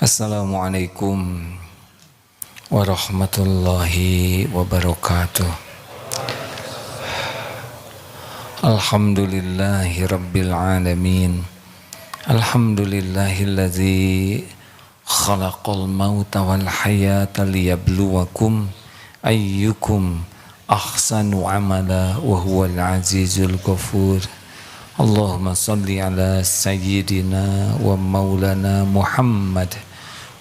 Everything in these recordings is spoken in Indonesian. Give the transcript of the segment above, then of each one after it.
Assalamualaikum warahmatullahi wabarakatuh. Alhamdulillahi rabbil alamin. Alhamdulillahilladzi khalaqal mauta wal hayata liyabluwakum ayyukum ahsanu amala wa huwal azizul ghafur. Allahumma salli ala sayyidina wa maulana Muhammad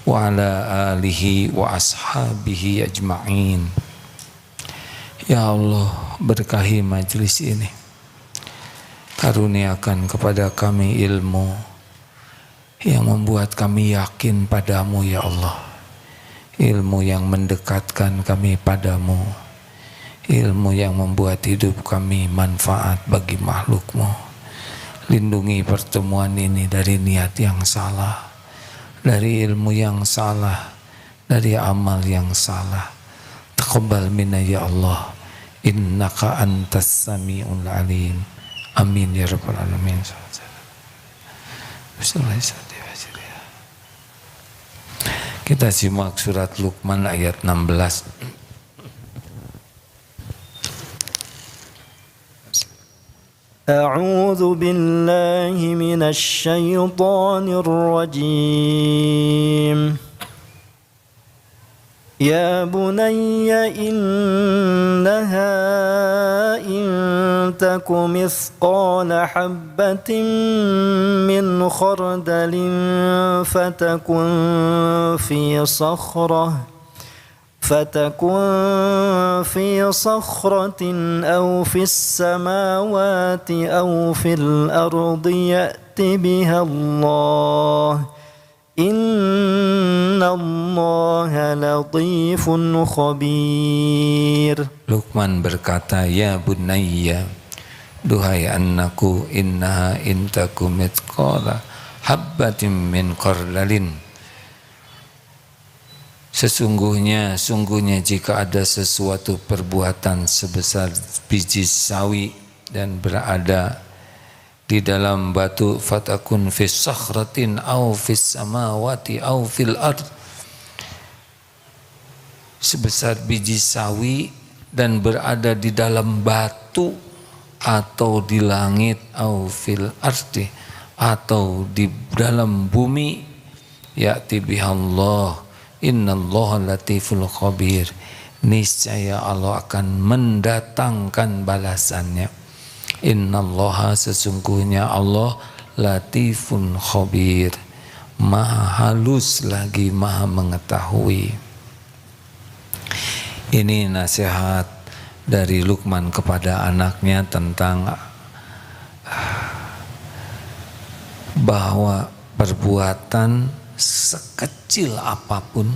wa ala alihi wa ashabihi ajma'in. Ya Allah, berkahi majlis ini, karuniakan kepada kami ilmu yang membuat kami yakin padamu ya Allah, ilmu yang mendekatkan kami padamu, ilmu yang membuat hidup kami manfaat bagi makhlukmu. Lindungi pertemuan ini dari niat yang salah, dari ilmu yang salah, dari amal yang salah. Taqabbal minna ya Allah, innaka antas sami'ul alim. Amin ya rabbal alamin. Kita simak surat Luqman ayat 16. أعوذ بالله من الشيطان الرجيم يا بني إنها إن تك مثقال حبة من خردل فتكن في صخرة أو في السماوات أو في الأرض يأت بها الله إن الله لطيف خبير. Luqman berkata, ya bunayya, duhai anakku, innaha intaku mithqala habbatin min khardalin. Sungguhnya jika ada sesuatu perbuatan sebesar biji sawi dan berada di dalam batu, fatakun fis sakhratin au fis samawati au fil ard, sebesar biji sawi dan berada di dalam batu atau di langit, au fil ardi atau di dalam bumi, ya'ti bihallah innallaha latiful khabir, niscaya Allah akan mendatangkan balasannya. Innallaha, sesungguhnya Allah, latifun khabir, maha halus lagi maha mengetahui. Ini nasihat dari Luqman kepada anaknya tentang bahwa perbuatan sekecil apapun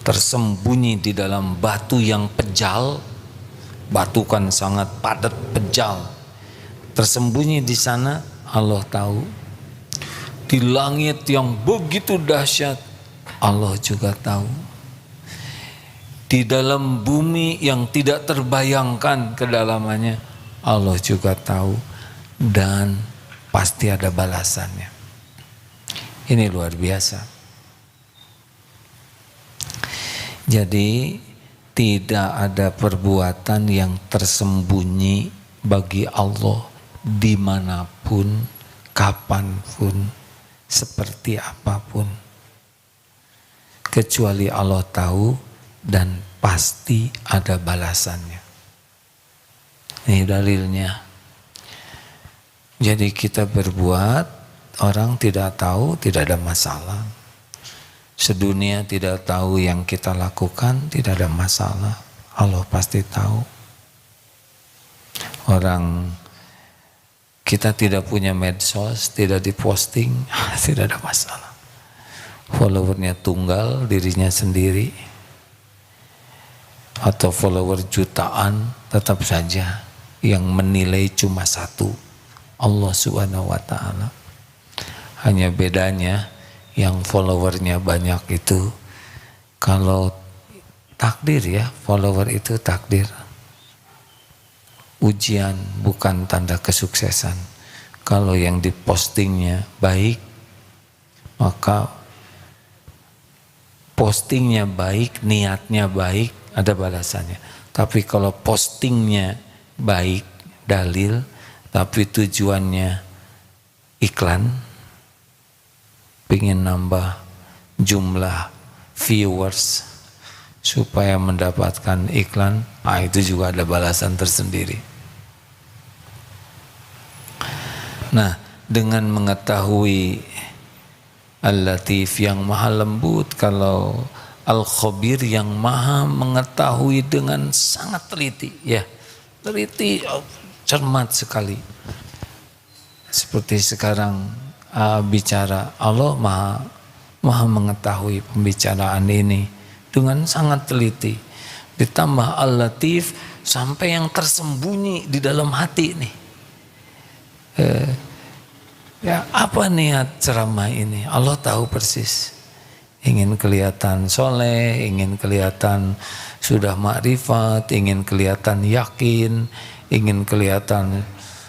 tersembunyi di dalam batu yang pejal, batu kan sangat padat pejal, tersembunyi di sana Allah tahu. Di langit yang begitu dahsyat Allah juga tahu. Di dalam bumi yang tidak terbayangkan kedalamannya Allah juga tahu, dan pasti ada balasannya. Ini luar biasa. Jadi tidak ada perbuatan yang tersembunyi bagi Allah dimanapun, kapanpun, seperti apapun, kecuali Allah tahu dan pasti ada balasannya. Ini dalilnya. Jadi kita berbuat, orang tidak tahu, tidak ada masalah. Sedunia tidak tahu yang kita lakukan, tidak ada masalah. Allah pasti tahu. Orang kita tidak punya medsos, tidak diposting, tidak ada masalah. Followernya tunggal, dirinya sendiri, atau follower jutaan, tetap saja yang menilai cuma satu, Allah Subhanahu wa ta'ala. Hanya bedanya yang followernya banyak itu, kalau takdir ya, follower itu takdir, ujian bukan tanda kesuksesan. Kalau yang dipostingnya baik, maka postingnya baik, niatnya baik, ada balasannya. Tapi kalau postingnya baik, dalil, tapi tujuannya iklan, pengen nambah jumlah viewers supaya mendapatkan iklan, itu juga ada balasan tersendiri. Nah, dengan mengetahui Al-Latif yang maha lembut, kalau Al-Khabir yang maha mengetahui dengan sangat teliti, ya, teliti, cermat sekali. Seperti sekarang bicara, Allah maha mengetahui pembicaraan ini dengan sangat teliti. Ditambah Al-Latif sampai yang tersembunyi di dalam hati nih. Ya, apa niat ceramah ini? Allah tahu persis. Ingin kelihatan soleh, ingin kelihatan sudah makrifat, ingin kelihatan yakin, ingin kelihatan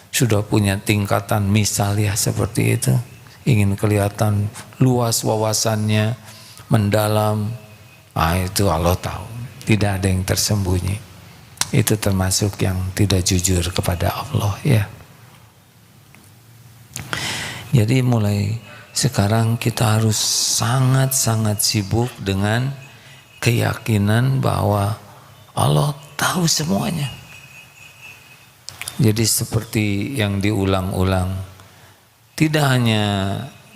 sudah punya tingkatan misal, ya seperti itu. Ingin kelihatan luas wawasannya, mendalam. Itu Allah tahu. Tidak ada yang tersembunyi. Itu termasuk yang tidak jujur kepada Allah, ya. Jadi mulai sekarang kita harus sangat-sangat sibuk dengan keyakinan bahwa Allah tahu semuanya. Jadi seperti yang diulang-ulang, tidak hanya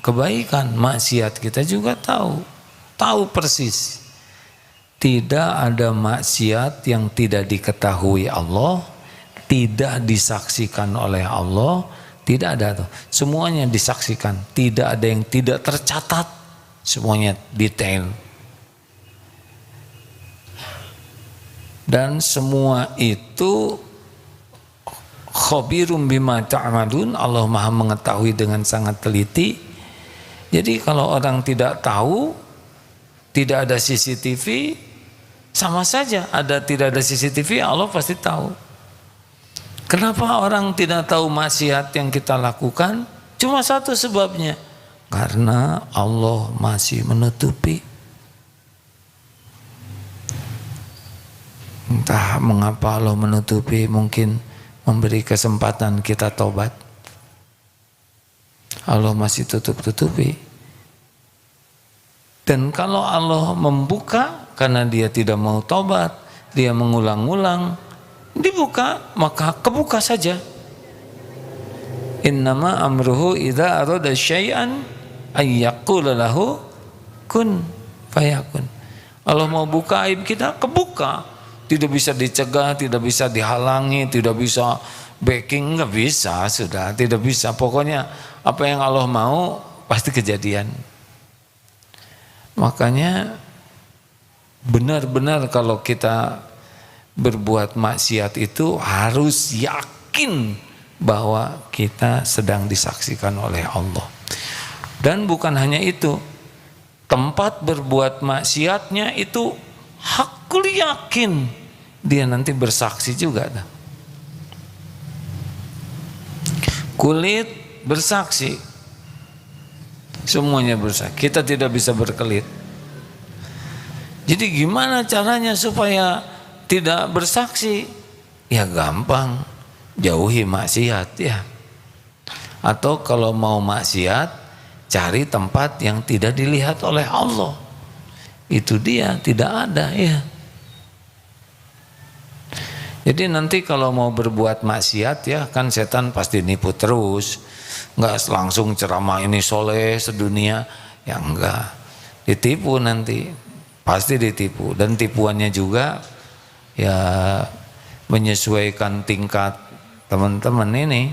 kebaikan, maksiat kita juga tahu persis. Tidak ada maksiat yang tidak diketahui Allah, tidak disaksikan oleh Allah. Tidak ada tuh, semuanya disaksikan, tidak ada yang tidak tercatat, semuanya detail. Dan semua itu khabirum bima ta'malun, Allah maha mengetahui dengan sangat teliti. Jadi kalau orang tidak tahu, tidak ada CCTV, sama saja. Tidak ada CCTV, Allah pasti tahu. Kenapa orang tidak tahu maksiat yang kita lakukan? Cuma satu sebabnya, karena Allah masih menutupi. Entah mengapa Allah menutupi, mungkin memberi kesempatan kita tobat. Allah masih tutup-tutupi. Dan kalau Allah membuka karena dia tidak mau tobat, dia mengulang-ulang, dibuka, maka kebuka saja. Innama amruhu idza arada syai'an ay yaqula lahu kun fayakun. Allah mau buka aib kita, kebuka. Tidak bisa dicegah, tidak bisa dihalangi, tidak bisa backing, enggak bisa, sudah tidak bisa. Pokoknya apa yang Allah mau pasti kejadian. Makanya benar-benar kalau kita berbuat maksiat itu harus yakin bahwa kita sedang disaksikan oleh Allah. Dan bukan hanya itu, tempat berbuat maksiatnya itu hakul yakin dia nanti bersaksi juga. Kulit bersaksi, semuanya bersaksi. Kita tidak bisa berkelit. Jadi gimana caranya supaya tidak bersaksi? Ya gampang, jauhi maksiat, ya. Atau kalau mau maksiat, cari tempat yang tidak dilihat oleh Allah. Itu dia, tidak ada, ya. Jadi nanti kalau mau berbuat maksiat, ya kan setan pasti nipu terus. Enggak langsung ceramah ini soleh sedunia, ya enggak. Ditipu nanti, pasti ditipu. Dan tipuannya juga ya menyesuaikan tingkat teman-teman ini,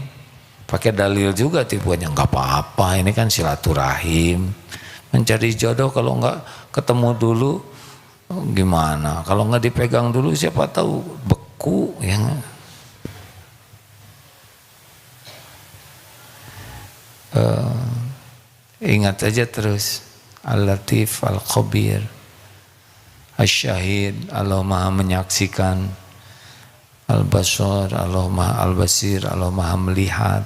pakai dalil juga tipuannya. Enggak apa-apa, ini kan silaturahim, mencari jodoh. Kalau enggak ketemu dulu gimana, kalau enggak dipegang dulu siapa tahu beku, ya. Ingat aja terus Al-Latif, Al-Khabir, Asy-Syahid, Allah maha menyaksikan. Al-Basar, Allah maha Al-Basir, Allah maha melihat.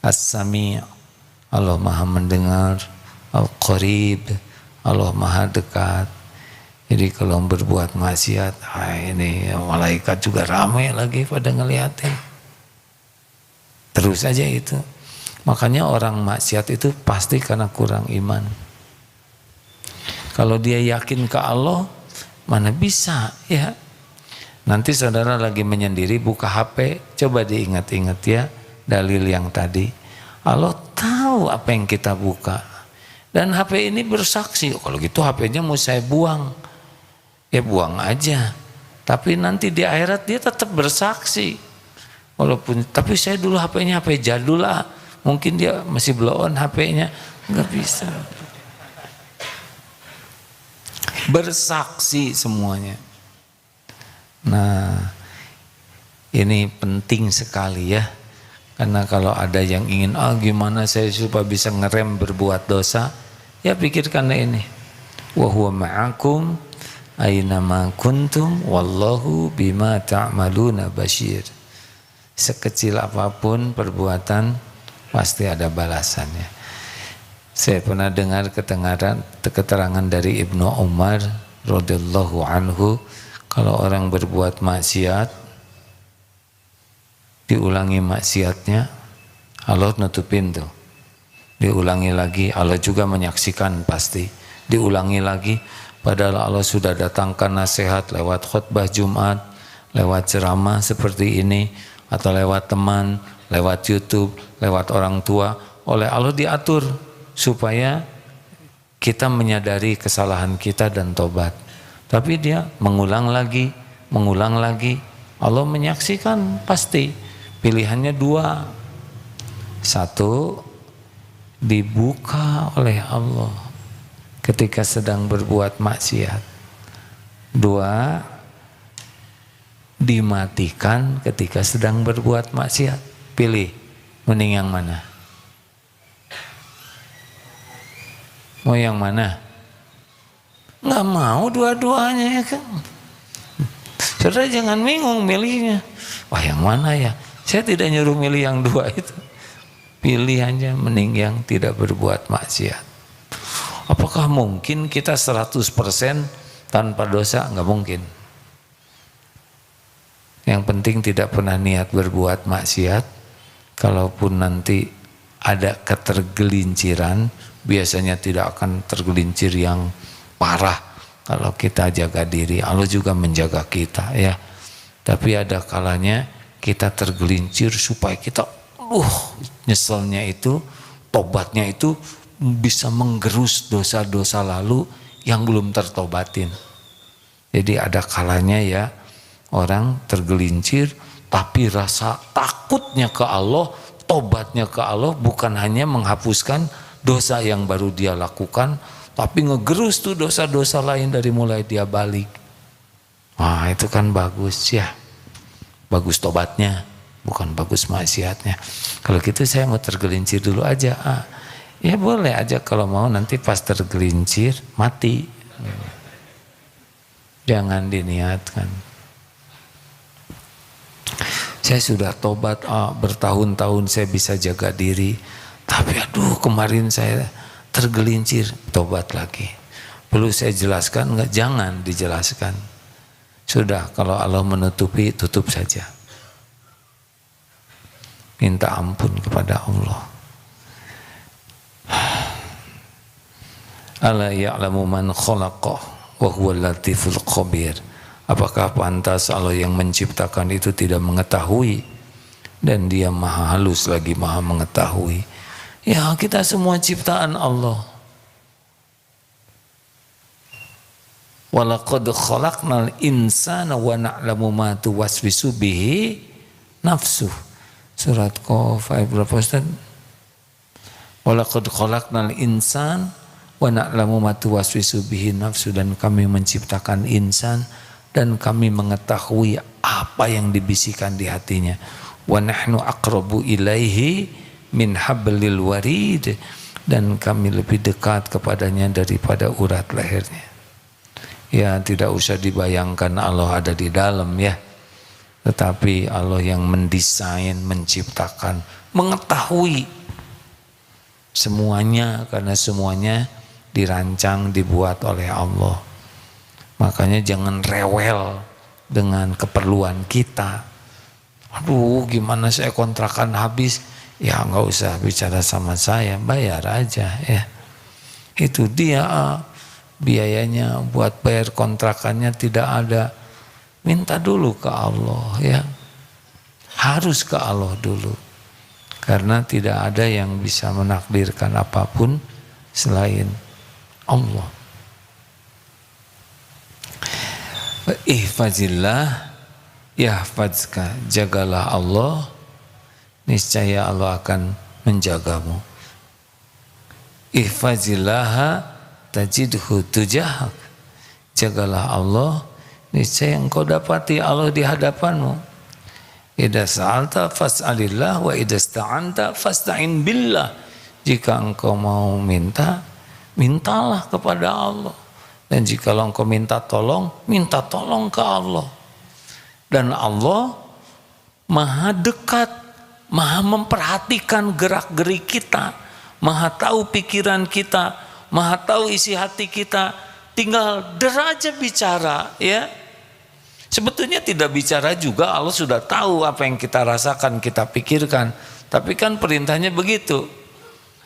As-Sami', Allah maha mendengar. Al-Qarib, Allah maha dekat. Jadi kalau berbuat maksiat, ini malaikat juga ramai lagi pada ngeliatin. Terus aja itu. Makanya orang maksiat itu pasti karena kurang iman. Kalau dia yakin ke Allah, mana bisa ya. Nanti saudara lagi menyendiri buka HP, coba diingat-ingat ya dalil yang tadi. Allah tahu apa yang kita buka. Dan HP ini bersaksi, kalau gitu HP-nya mau saya buang. Ya buang aja. Tapi nanti di akhirat dia tetap bersaksi. Walaupun, tapi saya dulu HP-nya HP jadul lah. Mungkin dia masih blow on HP-nya. Enggak bisa. Bersaksi semuanya. Nah, ini penting sekali ya. Karena kalau ada yang ingin, gimana saya supaya bisa ngerem berbuat dosa, ya pikirkan ini. Wa huwa ma'akum aynama kuntum wallahu bima ta'maluna basyir. Sekecil apapun perbuatan pasti ada balasannya. Saya pernah dengar keterangan dari Ibnu Umar radhiyallahu anhu, kalau orang berbuat maksiat, diulangi maksiatnya, Allah nutupin tuh. Diulangi lagi, Allah juga menyaksikan pasti. Diulangi lagi, padahal Allah sudah datangkan nasihat lewat khutbah Jumat, lewat ceramah seperti ini, atau lewat teman, lewat YouTube, lewat orang tua. Oleh Allah diatur supaya kita menyadari kesalahan kita dan tobat. Tapi dia mengulang lagi. Allah menyaksikan pasti. Pilihannya dua. Satu, dibuka oleh Allah ketika sedang berbuat maksiat. Dua, dimatikan ketika sedang berbuat maksiat. Pilih, mending yang mana? Mau yang mana? Nggak mau dua-duanya ya kan. Saudara jangan bingung milihnya. Wah yang mana ya? Saya tidak nyuruh milih yang dua itu. Pilih aja mending yang tidak berbuat maksiat. Apakah mungkin kita 100% tanpa dosa? Nggak mungkin. Yang penting tidak pernah niat berbuat maksiat. Kalaupun nanti ada ketergelinciran, biasanya tidak akan tergelincir yang parah. Kalau kita jaga diri, Allah juga menjaga kita ya. Tapi ada kalanya kita tergelincir supaya kita nyeselnya itu, tobatnya itu bisa menggerus dosa-dosa lalu yang belum tertobatin. Jadi ada kalanya ya orang tergelincir, tapi rasa takutnya ke Allah, tobatnya ke Allah bukan hanya menghapuskan dosa yang baru dia lakukan, tapi ngegerus tuh dosa-dosa lain dari mulai dia balik. Wah itu kan bagus ya. Bagus tobatnya, bukan bagus maksiatnya. Kalau gitu saya mau tergelincir dulu aja. Ya boleh aja kalau mau, nanti pas tergelincir mati. Jangan diniatkan. Saya sudah tobat, bertahun-tahun saya bisa jaga diri. Tapi aduh kemarin saya tergelincir, tobat lagi. Perlu saya jelaskan? Enggak, jangan dijelaskan. Sudah, kalau Allah menutupi, tutup saja. Minta ampun kepada Allah. Ala ya'lamu man khalaqa wa huwal latiful khabir. Apakah pantas Allah yang menciptakan itu tidak mengetahui, dan dia maha halus lagi maha mengetahui. Ya kita semua ciptaan Allah. Walaqad khalaqnal insana wa na'lamu ma tuwaswisu bihi nafsuh. Surat Qaf ayat berapa Ustaz? Walaqad khalaqnal insan wa na'lamu ma tuwaswisu bihi nafsuh, dan kami menciptakan insan dan kami mengetahui apa yang dibisikkan di hatinya. Wa nahnu aqrabu ilaihi min hablil warid, dan kami lebih dekat kepadanya daripada urat lehernya. Ya tidak usah dibayangkan Allah ada di dalam ya, tetapi Allah yang mendesain, menciptakan, mengetahui semuanya, karena semuanya dirancang, dibuat oleh Allah. Makanya jangan rewel dengan keperluan kita. Aduh, gimana saya kontrakan habis? Ya nggak usah bicara sama saya, bayar aja ya. Itu dia biayanya buat bayar kontrakannya tidak ada. Minta dulu ke Allah ya. Harus ke Allah dulu. Karena tidak ada yang bisa menakdirkan apapun selain Allah. Ihfazillah yahfazka, jagalah Allah, niscaya Allah akan menjagamu. Ihfazillaha tajidhu tujahak, jagalah Allah, niscaya engkau dapati Allah di hadapanmu. Idza sa'alta fas'alillah wa idza ista'anta fasta'in billah. Jika engkau mau minta, mintalah kepada Allah. Dan jika engkau minta tolong ke Allah. Dan Allah maha dekat, maha memperhatikan gerak-gerik kita, maha tahu pikiran kita, maha tahu isi hati kita. Tinggal deraja bicara ya. Sebetulnya tidak bicara juga Allah sudah tahu apa yang kita rasakan, kita pikirkan. Tapi kan perintahnya begitu.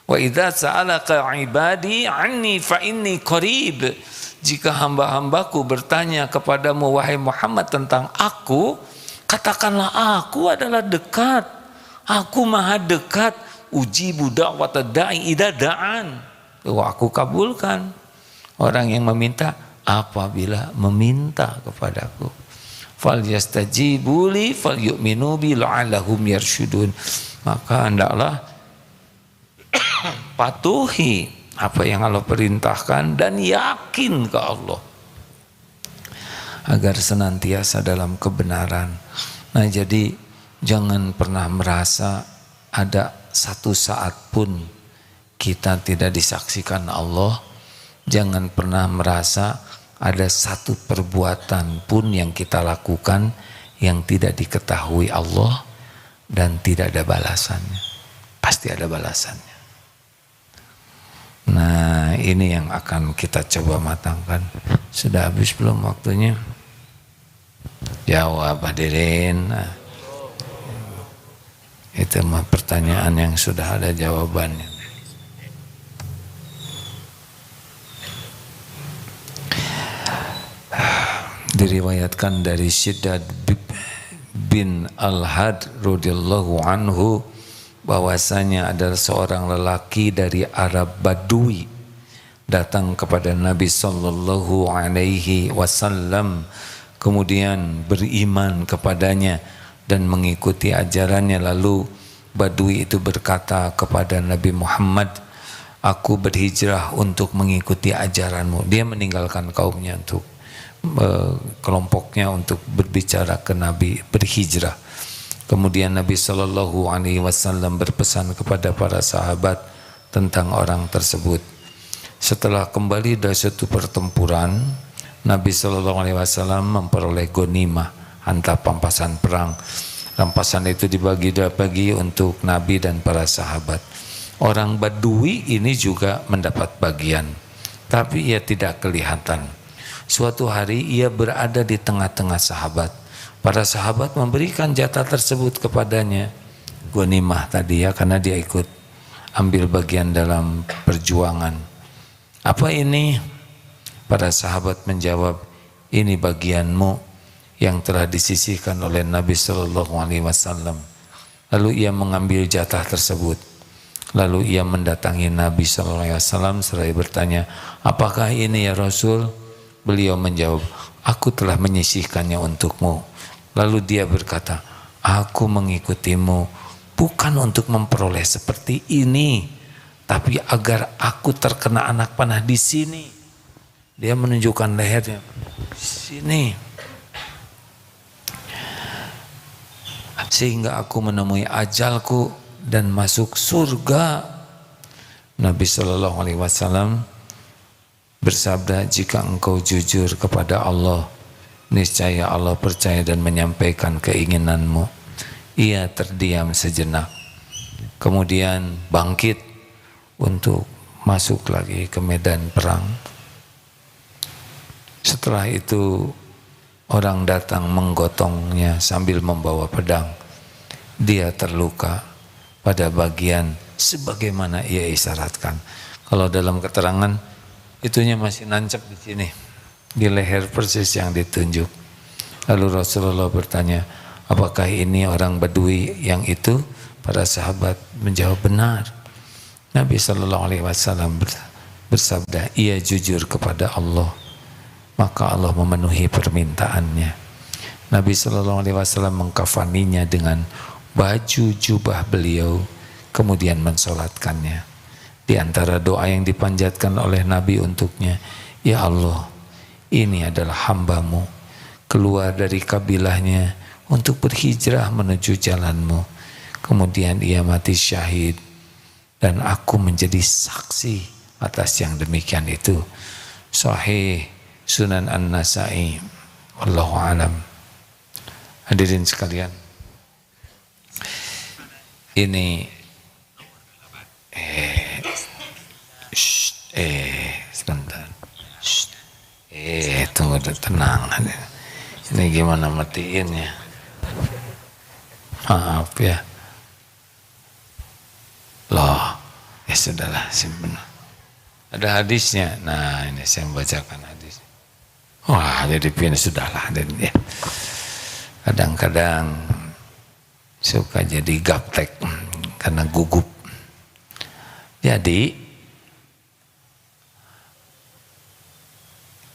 Wa idza sa'alaka ibadi anni fa inni qarib. Jika hamba-hambaku bertanya kepadamu wahai Muhammad tentang aku, katakanlah aku adalah dekat. Aku maha dekat. Ujibu da'wata da'i idza da'an. Aku kabulkan orang yang meminta apabila meminta kepadaku. Falyastajibu li falyu'minu bi la'allahum yarshudun. Maka hendaklah patuhi apa yang Allah perintahkan dan yakin ke Allah agar senantiasa dalam kebenaran. Nah, jadi jangan pernah merasa ada satu saat pun kita tidak disaksikan Allah. Jangan pernah merasa ada satu perbuatan pun yang kita lakukan yang tidak diketahui Allah dan tidak ada balasannya. Pasti ada balasannya. Nah, ini yang akan kita coba matangkan. Sudah habis belum waktunya? Jawab hadirin. Nah, itu mah pertanyaan yang sudah ada jawabannya. Diriwayatkan dari Syiddad bin Al-Had radhiyallahu anhu bahwasanya adalah seorang lelaki dari Arab Badui datang kepada Nabi sallallahu alaihi wasallam, kemudian beriman kepadanya dan mengikuti ajarannya. Lalu Badui itu berkata kepada Nabi Muhammad, aku berhijrah untuk mengikuti ajaranmu. Dia meninggalkan kaumnya untuk kelompoknya untuk berbicara ke Nabi, berhijrah. Kemudian Nabi Shallallahu Alaihi Wasallam berpesan kepada para sahabat tentang orang tersebut. Setelah kembali dari suatu pertempuran, Nabi Shallallahu Alaihi Wasallam memperoleh ghanimah, harta pampasan perang. Rampasan itu dibagi-bagi untuk Nabi dan para sahabat. Orang Badui ini juga mendapat bagian, tapi ia tidak kelihatan. Suatu hari ia berada di tengah-tengah sahabat. Para sahabat memberikan jatah tersebut kepadanya, ghanimah tadi ya, karena dia ikut ambil bagian dalam perjuangan. Apa ini? Para sahabat menjawab, ini bagianmu yang telah disisihkan oleh Nabi Sallallahu Alaihi Wasallam. Lalu ia mengambil jatah tersebut. Lalu ia mendatangi Nabi Sallallahu Alaihi Wasallam seraya bertanya, apakah ini ya Rasul? Beliau menjawab, aku telah menyisihkannya untukmu. Lalu dia berkata, aku mengikutimu bukan untuk memperoleh seperti ini, tapi agar aku terkena anak panah di sini. Dia menunjukkan lehernya, sini. Sehingga aku menemui ajalku dan masuk surga. Nabi Shallallahu Alaihi Wasallam bersabda, jika engkau jujur kepada Allah, niscaya Allah percaya dan menyampaikan keinginanmu. Ia terdiam sejenak, kemudian bangkit untuk masuk lagi ke medan perang. Setelah itu orang datang menggotongnya sambil membawa pedang. Dia terluka pada bagian sebagaimana ia isyaratkan. Kalau dalam keterangan itunya masih nancap di sini, di leher persis yang ditunjuk. Lalu Rasulullah bertanya, apakah ini orang Badui yang itu? Para sahabat menjawab benar. Nabi SAW bersabda, ia jujur kepada Allah, maka Allah memenuhi permintaannya. Nabi SAW mengkafaninya dengan baju jubah beliau, kemudian mensolatkannya. Di antara doa yang dipanjatkan oleh Nabi untuknya, ya Allah, ini adalah hambamu, keluar dari kabilahnya untuk berhijrah menuju jalanmu. Kemudian ia mati syahid, dan aku menjadi saksi atas yang demikian itu. Sahih Sunan An-Nasa'i. Wallahu alam. Hadirin sekalian, ini sebentar. Tunggu, tenang. Ini gimana matiinnya? Maaf ya. Loh, ya sudahlah, simpen. Ada hadisnya. Nah, ini saya membacakan hadis. Wah, jadi pin sudahlah. Ya. Kadang-kadang suka jadi gaptek karena gugup. Jadi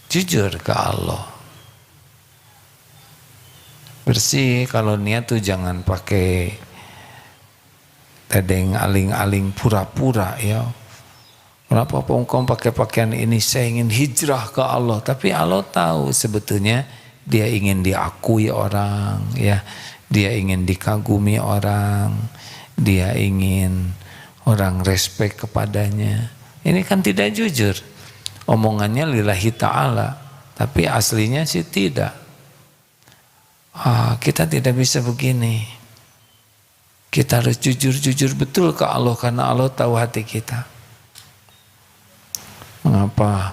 jujur ke Allah. Bersih, kalau niat tuh jangan pakai tedeng aling-aling pura-pura ya. Kenapa engkau pakai pakaian ini? Saya ingin hijrah ke Allah, tapi Allah tahu sebetulnya dia ingin diakui orang ya, dia ingin dikagumi orang, dia ingin orang respect kepadanya. Ini kan tidak jujur, omongannya lillahi ta'ala, tapi aslinya sih tidak. Kita tidak bisa begini. Kita harus jujur-jujur betul ke Allah, karena Allah tahu hati kita. Mengapa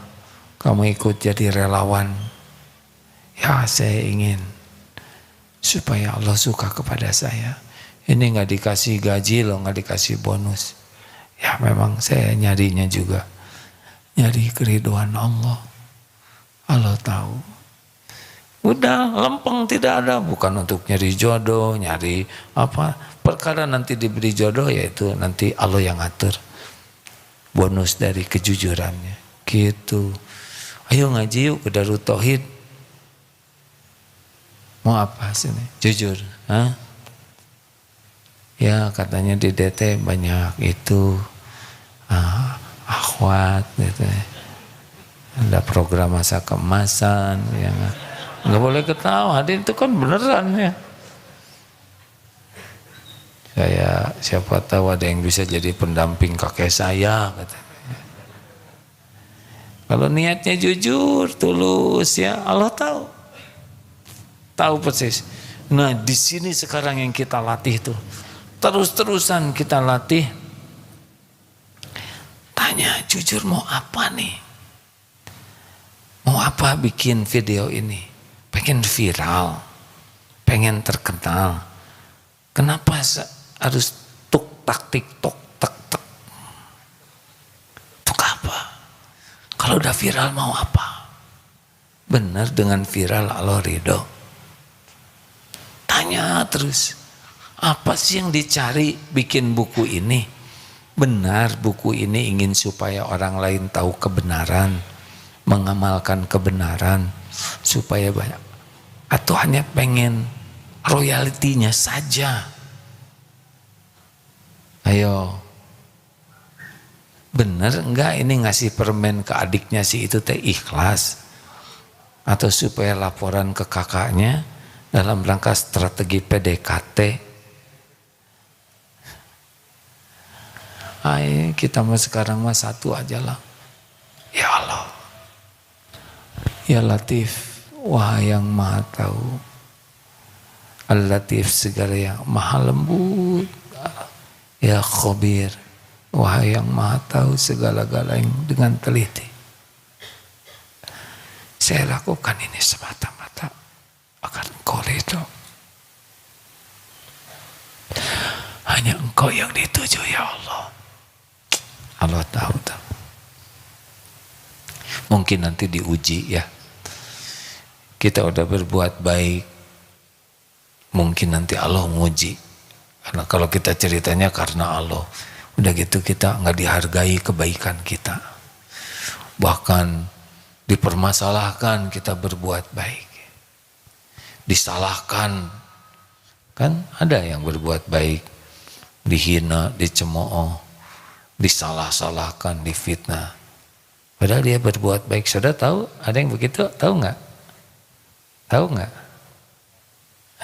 kamu ikut jadi relawan? Ya, saya ingin supaya Allah suka kepada saya. Ini nggak dikasih gaji loh, nggak dikasih bonus. Ya memang saya nyarinya juga, nyari keriduan Allah. Allah tahu. Udah lempeng, tidak ada, bukan untuk nyari jodoh, nyari apa, perkara nanti diberi jodoh yaitu nanti Allah yang atur bonus dari kejujurannya gitu. Ayo ngaji yuk ke Darut Tauhid. Mau apa sini? Jujur, ya katanya di DT banyak itu akhwat gitu. Ada program masa kemasan yang nggak boleh ketawa, hadirin itu kan beneran ya. Saya siapa tahu ada yang bisa jadi pendamping kakek saya katanya. Kalau niatnya jujur, tulus ya, Allah tahu persis. Nah di sini sekarang yang kita latih tuh, terus-terusan kita latih. Tanya jujur, mau apa nih? Mau apa bikin video ini? Pengen viral, pengen terkenal. Kenapa harus tuk tak tik tok tak tak? Tuk apa? Kalau udah viral mau apa? Benar, dengan viral Allah ridho. Tanya terus, apa sih yang dicari bikin buku ini? Benar, buku ini ingin supaya orang lain tahu kebenaran, mengamalkan kebenaran, supaya banyak, atau hanya pengen royaltinya saja? Ayo, bener enggak ini ngasih permen ke adiknya si itu teh ikhlas, atau supaya laporan ke kakaknya dalam rangka strategi PDKT? Kita mah sekarang mah satu aja lah. Ya Allah, ya Latif, wah yang maha tahu, Al-Latif segala yang maha lembut, ya Khabir, Wahai yang maha tahu segala-galanya dengan teliti. Saya lakukan ini semata-mata agar engkau ridho. Hanya engkau yang dituju ya Allah. Allah tahu. Mungkin nanti diuji ya. Kita udah berbuat baik. Mungkin nanti Allah menguji. Karena kalau kita ceritanya karena Allah. Udah gitu kita nggak dihargai kebaikan kita. Bahkan dipermasalahkan kita berbuat baik. Disalahkan. Kan ada yang berbuat baik. Dihina, dicemooh. Disalah-salahkan, difitnah. Padahal dia berbuat baik. Saudara tahu? Ada yang begitu? Tahu nggak? Tahu nggak?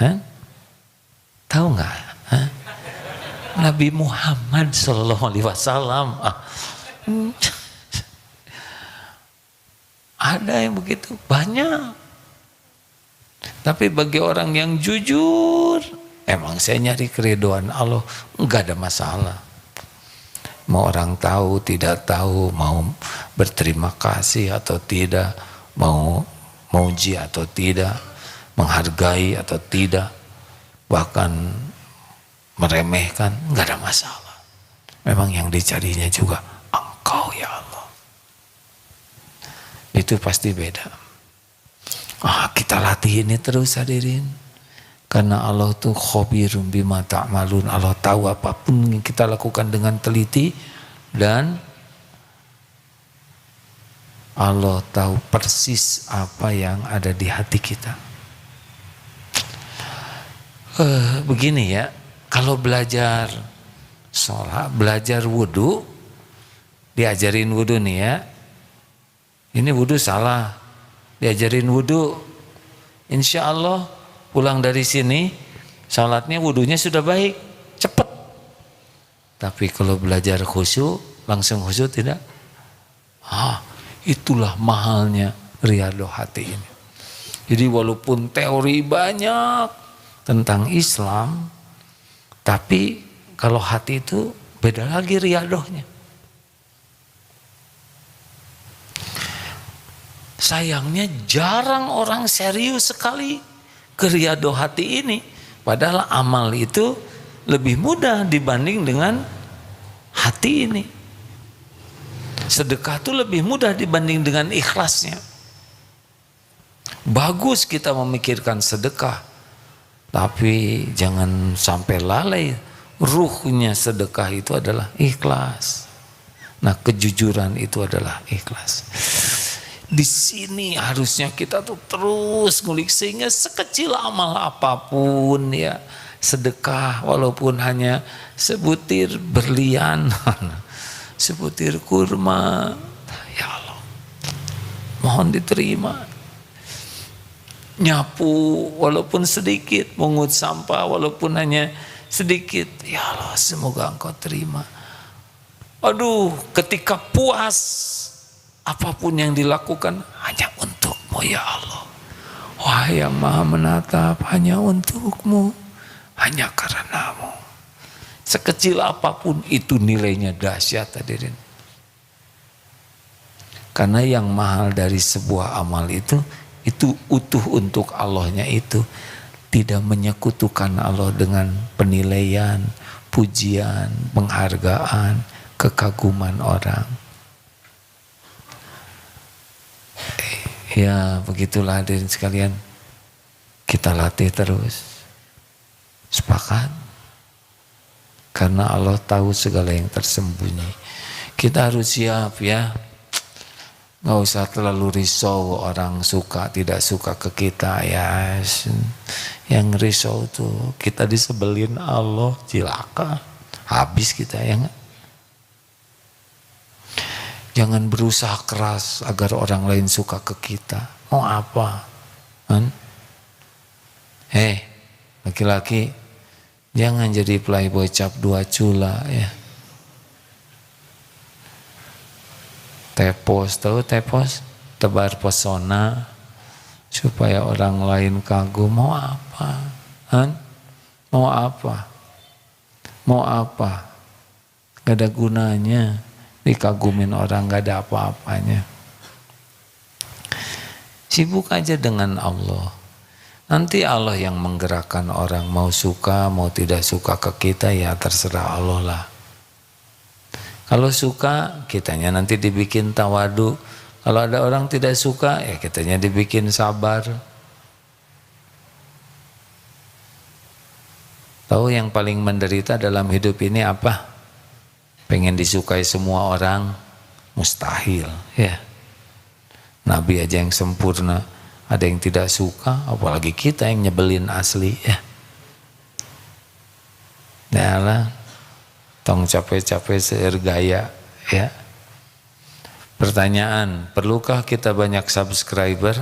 Hah? Tahu nggak? Hah? Nabi Muhammad Sallallahu Alaihi Wasallam. Ada yang begitu? Banyak. Tapi bagi orang yang jujur, emang saya nyari keridhaan Allah, nggak ada masalah. Mau orang tahu, tidak tahu, mau berterima kasih atau tidak, mau muji atau tidak, menghargai atau tidak, bahkan meremehkan, nggak ada masalah. Memang yang dicarinya juga engkau ya Allah. Itu pasti beda. Kita latih ini terus hadirin. Karena Allah tuh khabirum bima ta'malun. Allah tahu apapun yang kita lakukan dengan teliti. Dan Allah tahu persis apa yang ada di hati kita. Begini ya. Kalau belajar sholat, belajar wudu. Diajarin wudu nih ya. Ini wudu salah. Diajarin wudu. Insya Allah pulang dari sini, salatnya wudunya sudah baik, cepat. Tapi kalau belajar khusyuk, langsung khusyuk tidak? Itulah mahalnya riyadhah hati ini. Jadi walaupun teori banyak tentang Islam, tapi kalau hati itu beda lagi riyadhahnya. Sayangnya jarang orang serius sekali ke riyadhah hati ini. Padahal amal itu lebih mudah dibanding dengan hati ini. Sedekah itu lebih mudah dibanding dengan ikhlasnya. Bagus kita memikirkan sedekah, tapi jangan sampai lalai. Ruhnya sedekah itu adalah ikhlas. Nah, kejujuran itu adalah ikhlas. Di sini harusnya kita tuh terus ngulik, sehingga sekecil amal apapun ya, sedekah walaupun hanya sebutir berlian, sebutir kurma, ya Allah, mohon diterima. Nyapu walaupun sedikit, mungut sampah walaupun hanya sedikit, ya Allah semoga Engkau terima. Aduh, ketika puas, apapun yang dilakukan hanya untuk-Mu ya Allah. Wahai yang maha menatap, hanya untuk-Mu, hanya karena-Mu. Sekecil apapun itu nilainya dahsyat hadirin. Karena yang mahal dari sebuah amal itu utuh untuk Allahnya itu. Tidak menyekutukan Allah dengan penilaian, pujian, penghargaan, kekaguman orang. Ya begitulah hadirin sekalian, kita latih terus. Sepakat? Karena Allah tahu segala yang tersembunyi. Kita harus siap ya. Nggak usah terlalu risau orang suka tidak suka ke kita ya. Yang risau tuh kita disebelin Allah, cilaka. Habis kita ya nggak? Jangan berusaha keras agar orang lain suka ke kita. Mau apa? Kan? Laki-laki, jangan jadi playboy cap 2 cula ya. Tepos, tahu tepos? Tebar pesona supaya orang lain kagum. Mau apa? Kan? Mau apa? Mau apa? Gak ada gunanya dikagumin orang, gak ada apa-apanya. Sibuk aja dengan Allah. Nanti Allah yang menggerakkan orang, mau suka mau tidak suka ke kita ya terserah Allah lah. Kalau suka kitanya nanti dibikin tawadu, kalau ada orang tidak suka ya kitanya dibikin sabar. Tahu yang paling menderita dalam hidup ini apa? Pengen disukai semua orang, mustahil ya. Nabi aja yang sempurna, ada yang tidak suka, apalagi kita yang nyebelin asli ya. Nah lah, tong capek-capek seueur gaya ya. Pertanyaan, perlukah kita banyak subscriber?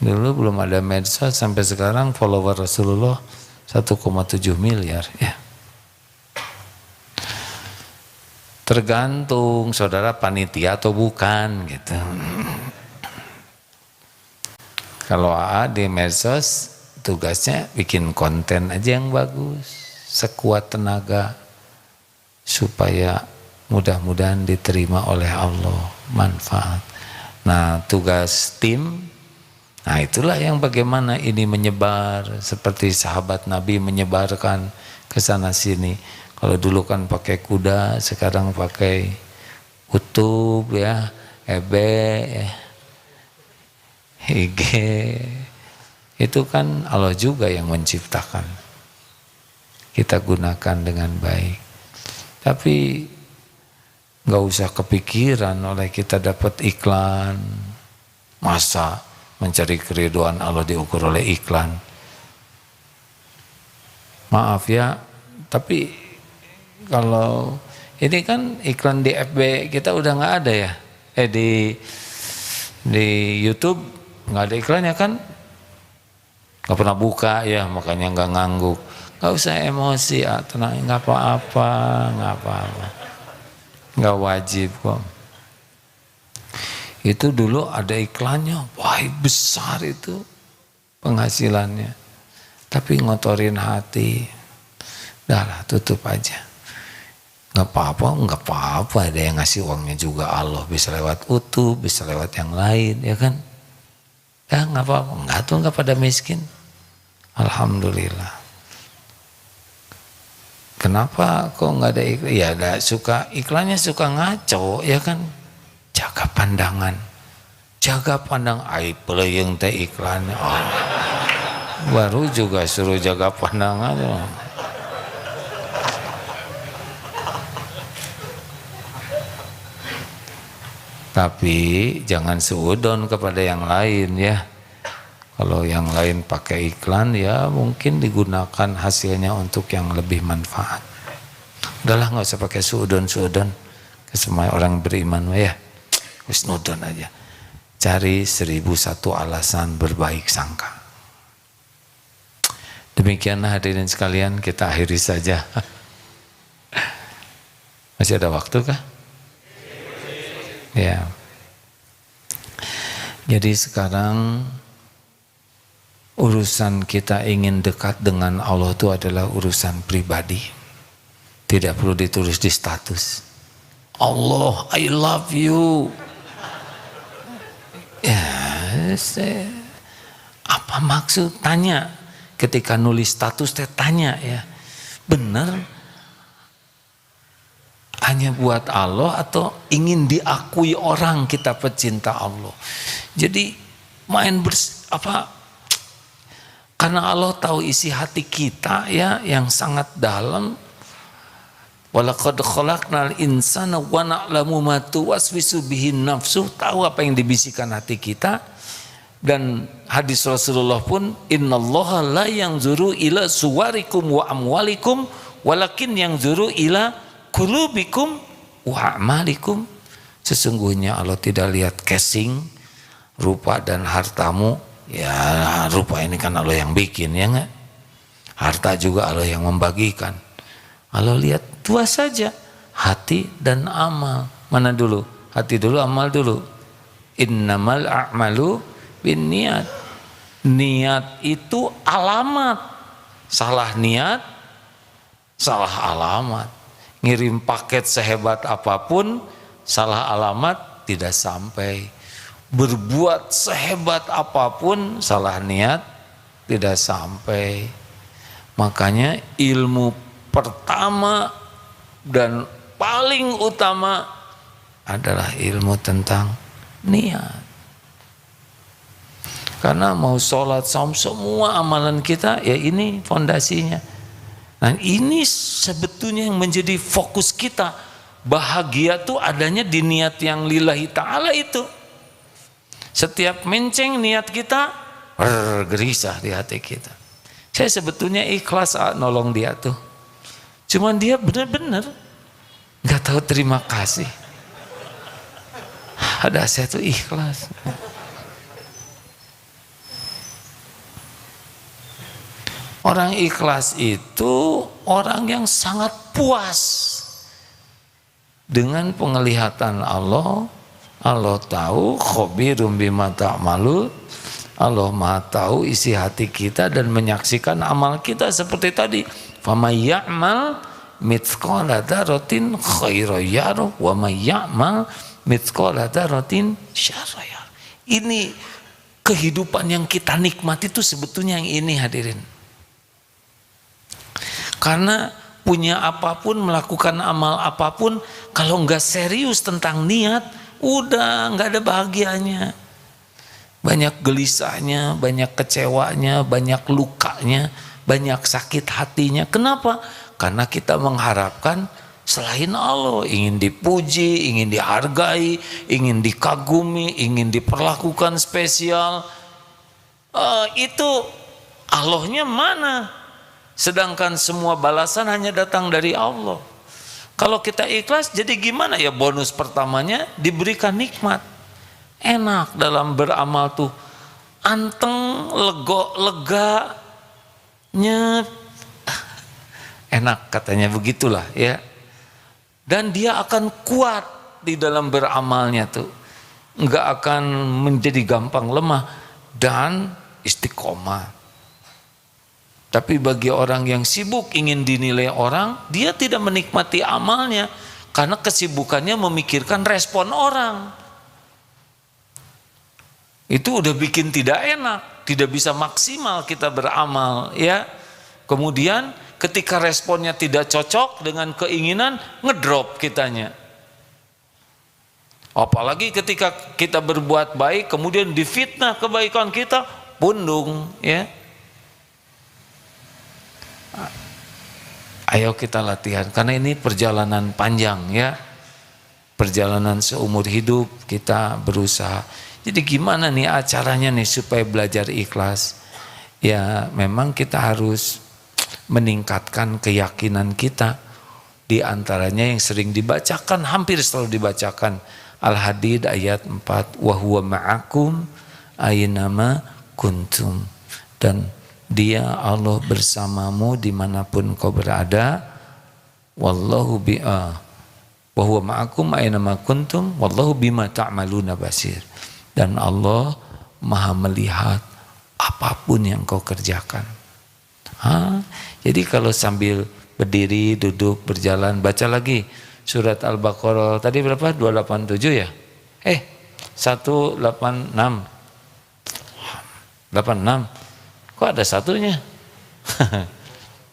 Dulu belum ada medsos, sampai sekarang follower Rasulullah 1,7 miliar ya. Tergantung saudara panitia atau bukan gitu. Kalau AA di medsos tugasnya bikin konten aja yang bagus, sekuat tenaga supaya mudah-mudahan diterima oleh Allah, manfaat. Nah tugas tim, nah itulah yang bagaimana ini menyebar seperti sahabat Nabi menyebarkan ke sana sini. Kalau dulu kan pakai kuda, sekarang pakai utub ya, IG. Itu kan Allah juga yang menciptakan. Kita gunakan dengan baik. Tapi nggak usah kepikiran oleh kita dapat iklan. Masa mencari keridhaan Allah diukur oleh iklan? Maaf ya, tapi kalau ini kan iklan di FB kita udah nggak ada ya, di YouTube nggak ada iklannya kan, nggak pernah buka ya, makanya nggak ngangguk. Nggak usah emosi, tenang, nggak apa-apa, nggak wajib kok. Itu dulu ada iklannya, wah besar itu penghasilannya, tapi ngotorin hati, dah lah tutup aja. Nggak apa-apa, ada yang ngasih uangnya juga Allah, bisa lewat YouTube, bisa lewat yang lain, ya kan? Ya nggak apa-apa, nggak pada miskin, alhamdulillah. Kenapa kok nggak ada iklan? Ya ada iklannya suka ngaco, ya kan? Jaga pandangan, aib yang teh iklannya, baru juga suruh jaga pandangan. Tapi jangan seudon kepada yang lain ya. Kalau yang lain pakai iklan ya mungkin digunakan hasilnya untuk yang lebih manfaat. Udahlah nggak usah pakai seudon ke semua orang beriman ya. Husnudon aja. Cari 1001 alasan berbaik sangka. Demikianlah hadirin sekalian, kita akhiri saja. Masih ada waktu kah? Ya. Jadi sekarang urusan kita ingin dekat dengan Allah itu adalah urusan pribadi. Tidak perlu ditulis di status. Allah, I love you. Ya, apa maksud? Tanya. Ketika nulis status tanya ya. Benar? Hanya buat Allah atau ingin diakui orang kita pecinta Allah? Jadi main karena Allah tahu isi hati kita ya yang sangat dalam. Walaqad khalaqnal insana wa na'lamu ma tuwaswisu bihi nafsu, tahu apa yang dibisikkan hati kita. Dan hadis Rasulullah pun innallaha la yanzuru ila suwarikum wa amwalikum walakin yanzuru ila qulubikum wa amalikum. Sesungguhnya Allah tidak lihat casing, rupa dan hartamu. Ya rupa ini kan Allah yang bikin ya enggak? Harta juga Allah yang membagikan. Allah lihat dua saja, hati dan amal. Mana dulu? Hati dulu, amal dulu. Innamal a'malu bin niat. Niat itu alamat. Salah niat salah alamat. Ngirim paket sehebat apapun, salah alamat tidak sampai. Berbuat sehebat apapun, salah niat tidak sampai. Makanya ilmu pertama dan paling utama adalah ilmu tentang niat. Karena mau sholat, saum, semua amalan kita ya ini fondasinya. Nah ini sebetulnya yang menjadi fokus kita. Bahagia tuh adanya di niat yang lillahi ta'ala itu. Setiap menceng niat kita gelisah di hati kita. Saya sebetulnya ikhlas nolong dia tuh. Cuman dia benar-benar gak tahu terima kasih. Ada saya tuh ikhlas. Orang ikhlas itu orang yang sangat puas dengan penglihatan Allah. Allah tahu khabirum bima ta'malun. Allah Maha tahu isi hati kita dan menyaksikan amal kita seperti tadi. Faman ya'mal mithqala dzarratin khairan yarah wa may ya'mal mithqala dzarratin syarran yarah. Ini kehidupan yang kita nikmati itu sebetulnya yang ini hadirin. Karena punya apapun, melakukan amal apapun, kalau nggak serius tentang niat, udah nggak ada bahagianya. Banyak gelisahnya, banyak kecewanya, banyak lukanya, banyak sakit hatinya. Kenapa? Karena kita mengharapkan selain Allah, ingin dipuji, ingin dihargai, ingin dikagumi, ingin diperlakukan spesial. Itu Allahnya mana? Sedangkan semua balasan hanya datang dari Allah. Kalau kita ikhlas jadi gimana ya, bonus pertamanya diberikan nikmat. Enak dalam beramal tuh. Anteng, leganya. Enak katanya begitulah ya. Dan dia akan kuat di dalam beramalnya tuh. Enggak akan menjadi gampang lemah dan istiqomah. Tapi bagi orang yang sibuk ingin dinilai orang, dia tidak menikmati amalnya karena kesibukannya memikirkan respon orang. Itu udah bikin tidak enak, tidak bisa maksimal kita beramal ya. Kemudian ketika responnya tidak cocok dengan keinginan, ngedrop kitanya. Apalagi ketika kita berbuat baik kemudian difitnah kebaikan kita, pundung ya. Ayo kita latihan karena ini perjalanan panjang ya. Perjalanan seumur hidup kita berusaha. Jadi gimana nih acaranya nih supaya belajar ikhlas? Ya memang kita harus meningkatkan keyakinan kita. Di antaranya yang sering dibacakan, hampir selalu dibacakan Al-Hadid ayat 4, wa huwa ma'akum aynama kuntum. Dan Dia Allah bersamamu dimanapun kau berada. Wallahu wa huwa ma'akum aynama kuntum wallahu bima ta'maluna basir. Dan Allah Maha melihat apapun yang kau kerjakan. Jadi kalau sambil berdiri, duduk, berjalan, baca lagi surat Al-Baqarah tadi berapa? 287 ya? 186 86. Kok ada satunya?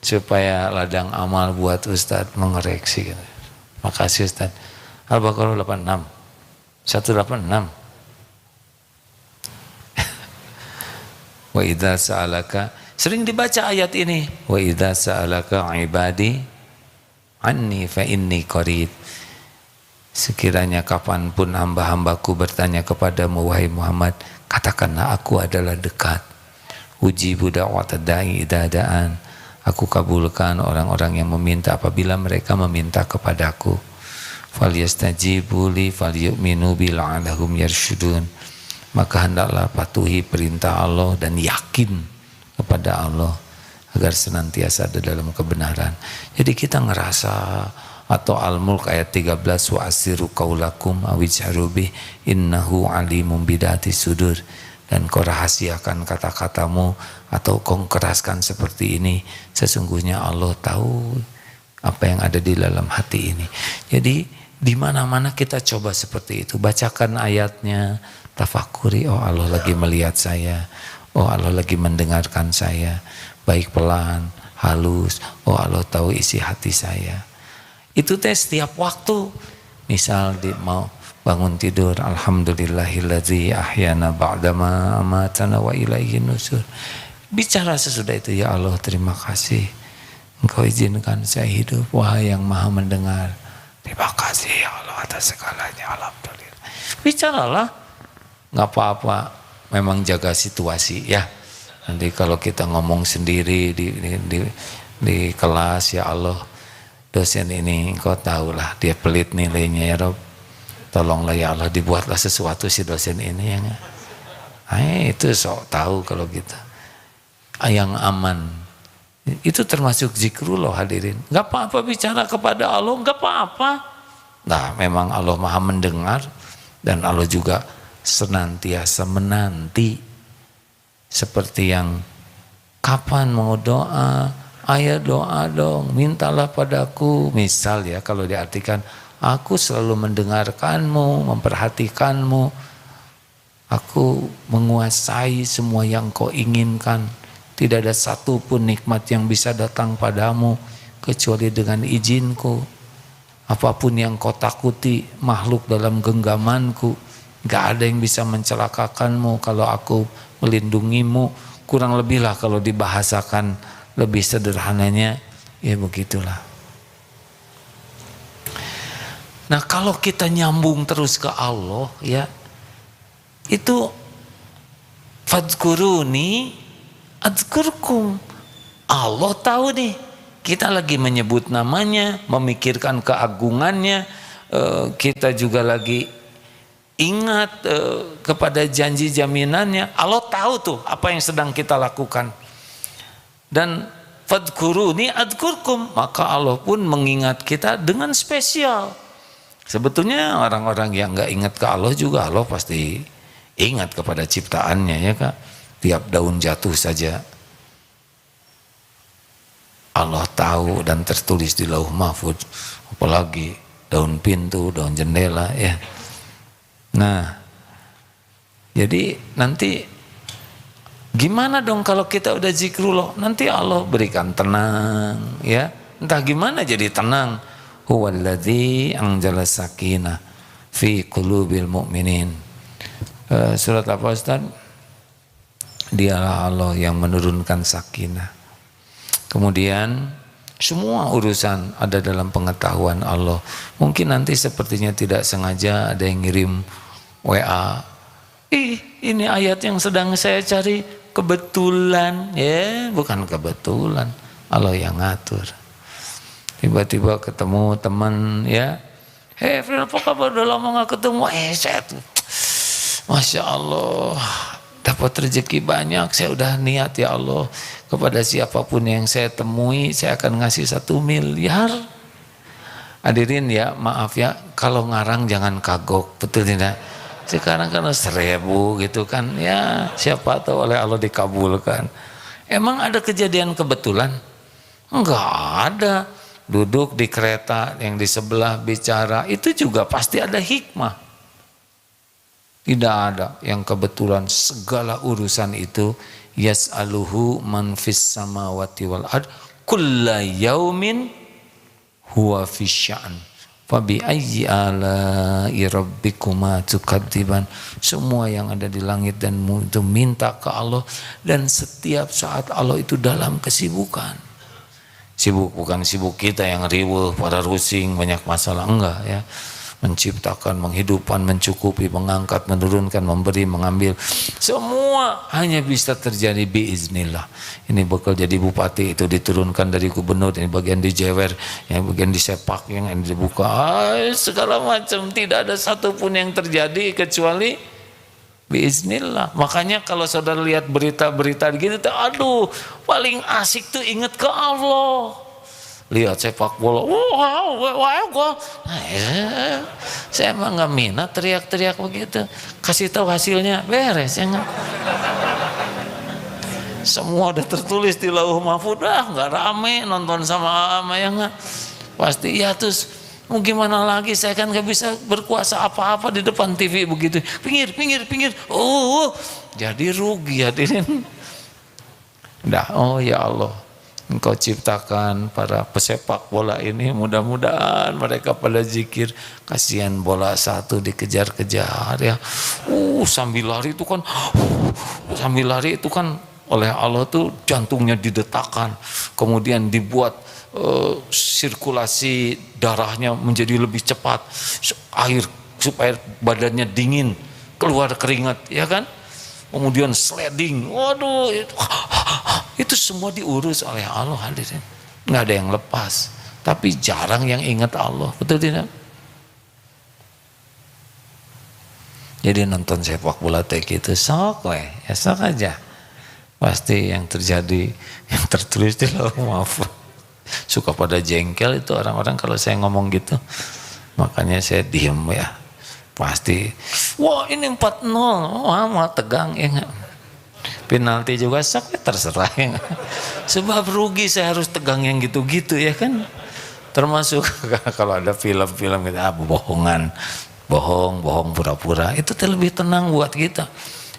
Supaya ladang amal buat Ustadz mengoreksi. Makasih Ustadz. Al-Baqarah 86. 186. Wa idza sa'alaka, sering dibaca ayat ini. Wa idza sa'alaka ibadi anni fa inni qarib. Sekiranya kapanpun hamba-hambaku bertanya kepadamu wahai Muhammad, katakanlah aku adalah dekat. Ujibu da'watad da'i idza da'an. Aku kabulkan orang-orang yang meminta apabila mereka meminta kepadaku. Falyastajibu li falyu'minu bi la'allahum yarshudun. Maka hendaklah patuhi perintah Allah dan yakin kepada Allah agar senantiasa ada dalam kebenaran. Jadi kita ngerasa, atau Al-Mulk ayat 13, wa asiru qaulakum awijharu bih innahu alimun bidati sudur. Dan kau rahasiakan kata-katamu atau kau keraskan seperti ini, sesungguhnya Allah tahu apa yang ada di dalam hati ini. Jadi di mana-mana kita coba seperti itu. Bacakan ayatnya, tafakuri, oh Allah lagi melihat saya, oh Allah lagi mendengarkan saya, baik pelan, halus, oh Allah tahu isi hati saya. Itu teh setiap waktu. Misal mau bangun tidur, alhamdulillahilladzi ahyana ba'dama amatana wa ilaihin nusur. Bicara sesudah itu, ya Allah terima kasih Engkau izinkan saya hidup, wahai yang maha mendengar. Terima kasih ya Allah atas segalanya, alhamdulillah. Bicaralah, nggak apa-apa, memang jaga situasi ya. Nanti kalau kita ngomong sendiri di kelas, ya Allah dosen ini Engkau tahulah dia pelit nilainya ya Rob, tolonglah ya Allah dibuatlah sesuatu si dosen ini ya. Itu sok tahu kalau gitu. Yang aman itu termasuk zikrullah hadirin. Gak apa-apa bicara kepada Allah, gak apa-apa. Nah memang Allah maha mendengar, dan Allah juga senantiasa menanti. Seperti yang kapan mau doa, ayo doa dong, mintalah padaku. Misal ya, kalau diartikan aku selalu mendengarkanmu, memperhatikanmu, aku menguasai semua yang kau inginkan. Tidak ada satupun nikmat yang bisa datang padamu kecuali dengan izinku. Apapun yang kau takuti makhluk dalam genggamanku, gak ada yang bisa mencelakakanmu kalau aku melindungimu. Kurang lebih lah kalau dibahasakan lebih sederhananya, ya begitulah. Nah kalau kita nyambung terus ke Allah ya, itu fadkuruni adzkurkum. Allah tahu nih kita lagi menyebut namanya, memikirkan keagungannya, kita juga lagi ingat kepada janji jaminannya. Allah tahu tuh apa yang sedang kita lakukan. Dan fadkuruni adzkurkum, maka Allah pun mengingat kita dengan spesial. Sebetulnya orang-orang yang nggak ingat ke Allah juga Allah pasti ingat kepada ciptaannya ya Kak. Tiap daun jatuh saja Allah tahu dan tertulis di Lauh Mahfudz, apalagi daun pintu, daun jendela ya. Nah, jadi nanti gimana dong kalau kita udah zikrullah? Nanti Allah berikan tenang ya. Entah gimana jadi tenang. Huwallazi anzala sakinah fi qulubil mu'minin. Surat apa Ustaz? Dialah Allah yang menurunkan sakinah. Kemudian semua urusan ada dalam pengetahuan Allah. Mungkin nanti sepertinya tidak sengaja ada yang ngirim WA. Ini ayat yang sedang saya cari, kebetulan. Ya, bukan kebetulan. Allah yang ngatur. Tiba-tiba ketemu teman ya. Hei Fri, apa kabar? Udah lama gak ketemu. Saya tuh Masya Allah, dapat rezeki banyak. Saya udah niat ya Allah, kepada siapapun yang saya temui saya akan ngasih 1 miliar. Hadirin ya, maaf ya kalau ngarang jangan kagok, betul tidak? Sekarang kan 1000 gitu kan ya, siapa tahu oleh Allah dikabulkan. Emang ada kejadian kebetulan? Enggak ada. Duduk di kereta yang di sebelah bicara, itu juga pasti ada hikmah. Tidak ada yang kebetulan. Segala urusan itu yas'aluhu man fis samawati wal ard kulla yaumin huwa fisya'an fabi ayyi ala'i rabbikuma tukadziban. Semua yang ada di langit dan bumi itu minta ke Allah, dan setiap saat Allah itu dalam kesibukan. Sibuk bukan sibuk kita yang riweuh pada rusing banyak masalah, enggak ya. Menciptakan, menghidupkan, mencukupi, mengangkat, menurunkan, memberi, mengambil, semua hanya bisa terjadi biiznillah. Ini bakal jadi bupati, itu diturunkan dari gubernur, ini bagian dijewer, yang bagian disepak, yang dibuka, segala macam. Tidak ada satupun yang terjadi kecuali biiznillah. Makanya kalau saudara lihat berita-berita gitu, aduh, paling asik tuh ingat ke Allah. Lihat sepak bola, wow, gol. Saya emang nggak minat teriak-teriak begitu. Kasih tahu hasilnya, beres ya nggak? Semua udah tertulis di Lauh Mahfudz, nggak rame nonton sama ya nggak? Pasti ya, terus mau gimana lagi, saya kan gak bisa berkuasa apa-apa di depan TV begitu. Pinggir. Oh, jadi rugi hadirin. Oh ya Allah, Engkau ciptakan para pesepak bola ini, mudah-mudahan mereka pada zikir. Kasihan bola satu dikejar-kejar ya. Sambil lari itu kan oleh Allah tuh jantungnya didetakkan, kemudian dibuat sirkulasi darahnya menjadi lebih cepat, air supaya badannya dingin, keluar keringat, ya kan? Kemudian sliding, waduh, itu semua diurus oleh Allah hadirin, nggak ada yang lepas. Tapi jarang yang ingat Allah, betul tidak? Jadi nonton sepak bola gitu, sok aja. Pasti yang terjadi, yang tertulis di lauh mahfuz. Suka pada jengkel itu orang-orang kalau saya ngomong gitu, makanya saya diem ya. Pasti, wah ini 4-0, wah mau tegang ya nggak? Penalti juga sok, terserah ya gak? Sebab rugi saya harus tegang yang gitu-gitu ya kan. Termasuk kalau ada film-film gitu, bohong pura-pura, itu lebih tenang buat kita.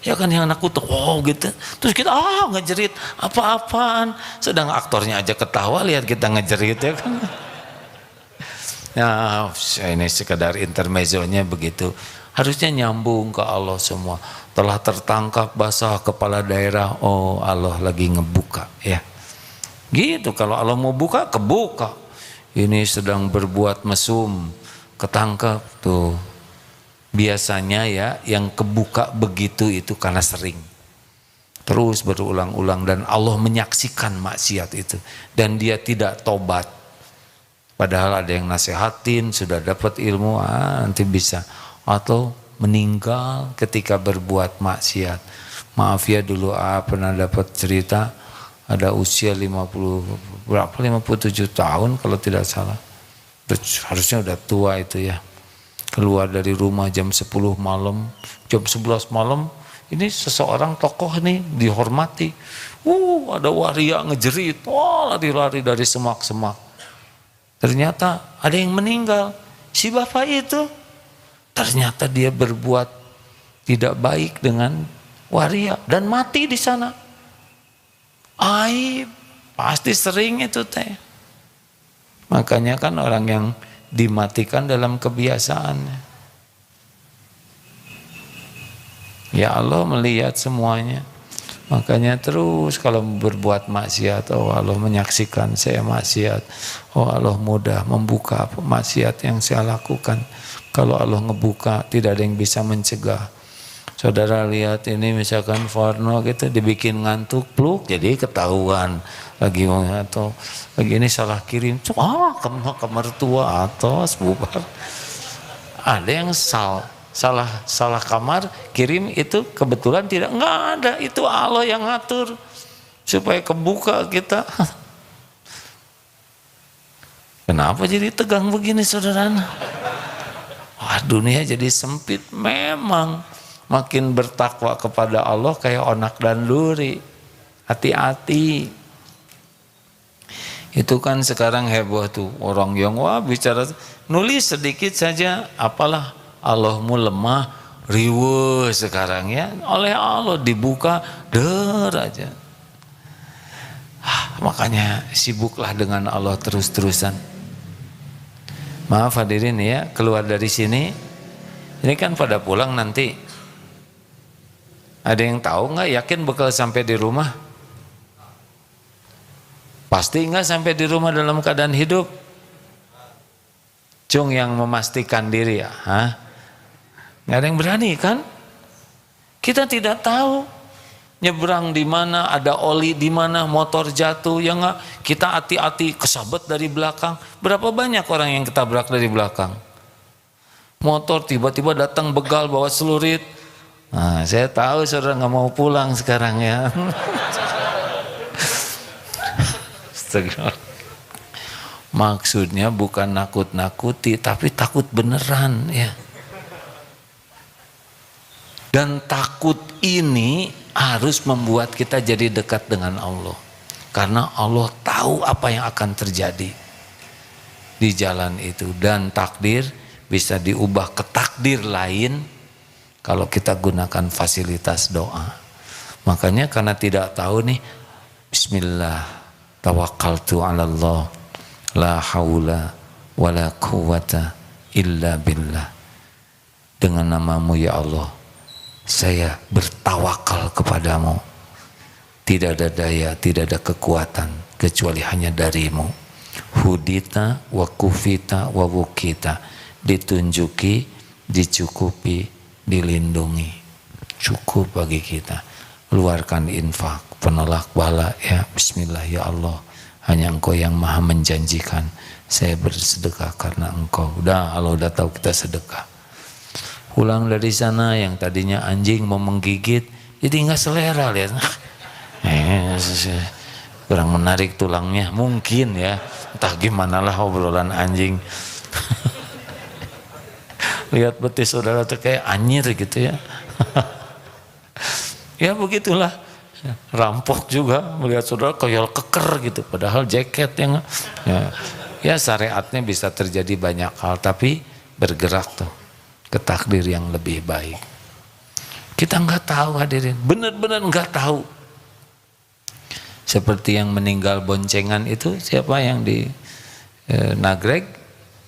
Ya kan, yang anak kutuk, gitu. Terus kita ngejerit apa-apaan, sedang aktornya aja ketawa lihat kita ngejerit ya kan. Nah, ini sekedar intermezzonya begitu. Harusnya nyambung ke Allah semua. Telah tertangkap basah kepala daerah, Allah lagi ngebuka ya. Gitu, kalau Allah mau buka, kebuka. Ini sedang berbuat mesum, ketangkap tuh. Biasanya ya yang kebuka begitu itu karena sering, terus berulang-ulang, dan Allah menyaksikan maksiat itu dan dia tidak tobat. Padahal ada yang nasihatin, sudah dapat ilmu, nanti bisa, atau meninggal ketika berbuat maksiat. Maaf ya, dulu pernah dapat cerita, ada usia 57 tahun kalau tidak salah, harusnya udah tua itu ya. Keluar dari rumah jam 10 malam, jam 11 malam, ini seseorang tokoh nih dihormati. Ada waria ngejerit, lari-lari dari semak-semak. Ternyata ada yang meninggal. Si bapak itu ternyata dia berbuat tidak baik dengan waria dan mati di sana. Aib, pasti sering itu teh. Makanya kan orang yang dimatikan dalam kebiasaannya. Ya Allah melihat semuanya. Makanya terus kalau berbuat maksiat, Allah menyaksikan saya maksiat. Allah mudah membuka maksiat yang saya lakukan. Kalau Allah ngebuka, tidak ada yang bisa mencegah. Saudara lihat ini misalkan Farno gitu dibikin ngantuk, pluk, jadi ketahuan lagi atau lagi ini salah kirim, ke mertua atau bubar. Ada yang salah kamar kirim, itu kebetulan nggak ada, itu Allah yang ngatur supaya kebuka kita. Kenapa jadi tegang begini saudara? Dunia jadi sempit memang. Makin bertakwa kepada Allah kayak onak dan duri. Hati-hati. Itu kan sekarang heboh tuh orang yang bicara nulis sedikit saja, apalah Allahmu lemah, riweuh sekarang ya. Oleh Allah dibuka aja. Makanya sibuklah dengan Allah terus-terusan. Maaf hadirin ya, keluar dari sini ini kan pada pulang nanti. Ada yang tahu nggak, yakin bakal sampai di rumah? Pasti nggak sampai di rumah dalam keadaan hidup? Cung yang memastikan diri ya, nggak ada yang berani kan? Kita tidak tahu nyebrang di mana, ada oli di mana, motor jatuh ya nggak? Kita hati-hati, kesabet dari belakang. Berapa banyak orang yang ketabrak dari belakang? Motor tiba-tiba datang begal bawa celurit. Saya tahu saudara nggak mau pulang sekarang ya. Maksudnya bukan nakut-nakuti, tapi takut beneran ya. Dan takut ini harus membuat kita jadi dekat dengan Allah, karena Allah tahu apa yang akan terjadi. di jalan itu, dan takdir bisa diubah ke takdir lain kalau kita gunakan fasilitas doa. Makanya karena tidak tahu nih, bismillah tawakkaltu 'ala Allah la haula wala quwwata illa billah. Dengan namamu ya Allah, saya bertawakal kepadamu. Tidak ada daya, tidak ada kekuatan kecuali hanya darimu. Hudita wa kufita wa wukita. Ditunjuki, dicukupi, dilindungi. Cukup bagi kita. Keluarkan infak, penolak bala, ya bismillah ya Allah. Hanya Engkau yang maha menjanjikan. Saya bersedekah karena Engkau. Udah, Allah udah tahu kita sedekah. Pulang dari sana yang tadinya anjing mau menggigit, jadi nggak selera, lihat. Kurang menarik tulangnya, mungkin ya. Entah gimana lah obrolan anjing. Lihat betis saudara tuh kayak anyir gitu ya. Ya begitulah. Rampok juga melihat saudara koyol keker gitu, padahal jaket yang ya syariatnya bisa terjadi banyak hal, tapi bergerak tuh ke takdir yang lebih baik. Kita nggak tahu hadirin, benar-benar nggak tahu. Seperti yang meninggal boncengan itu, siapa yang di Nagreg,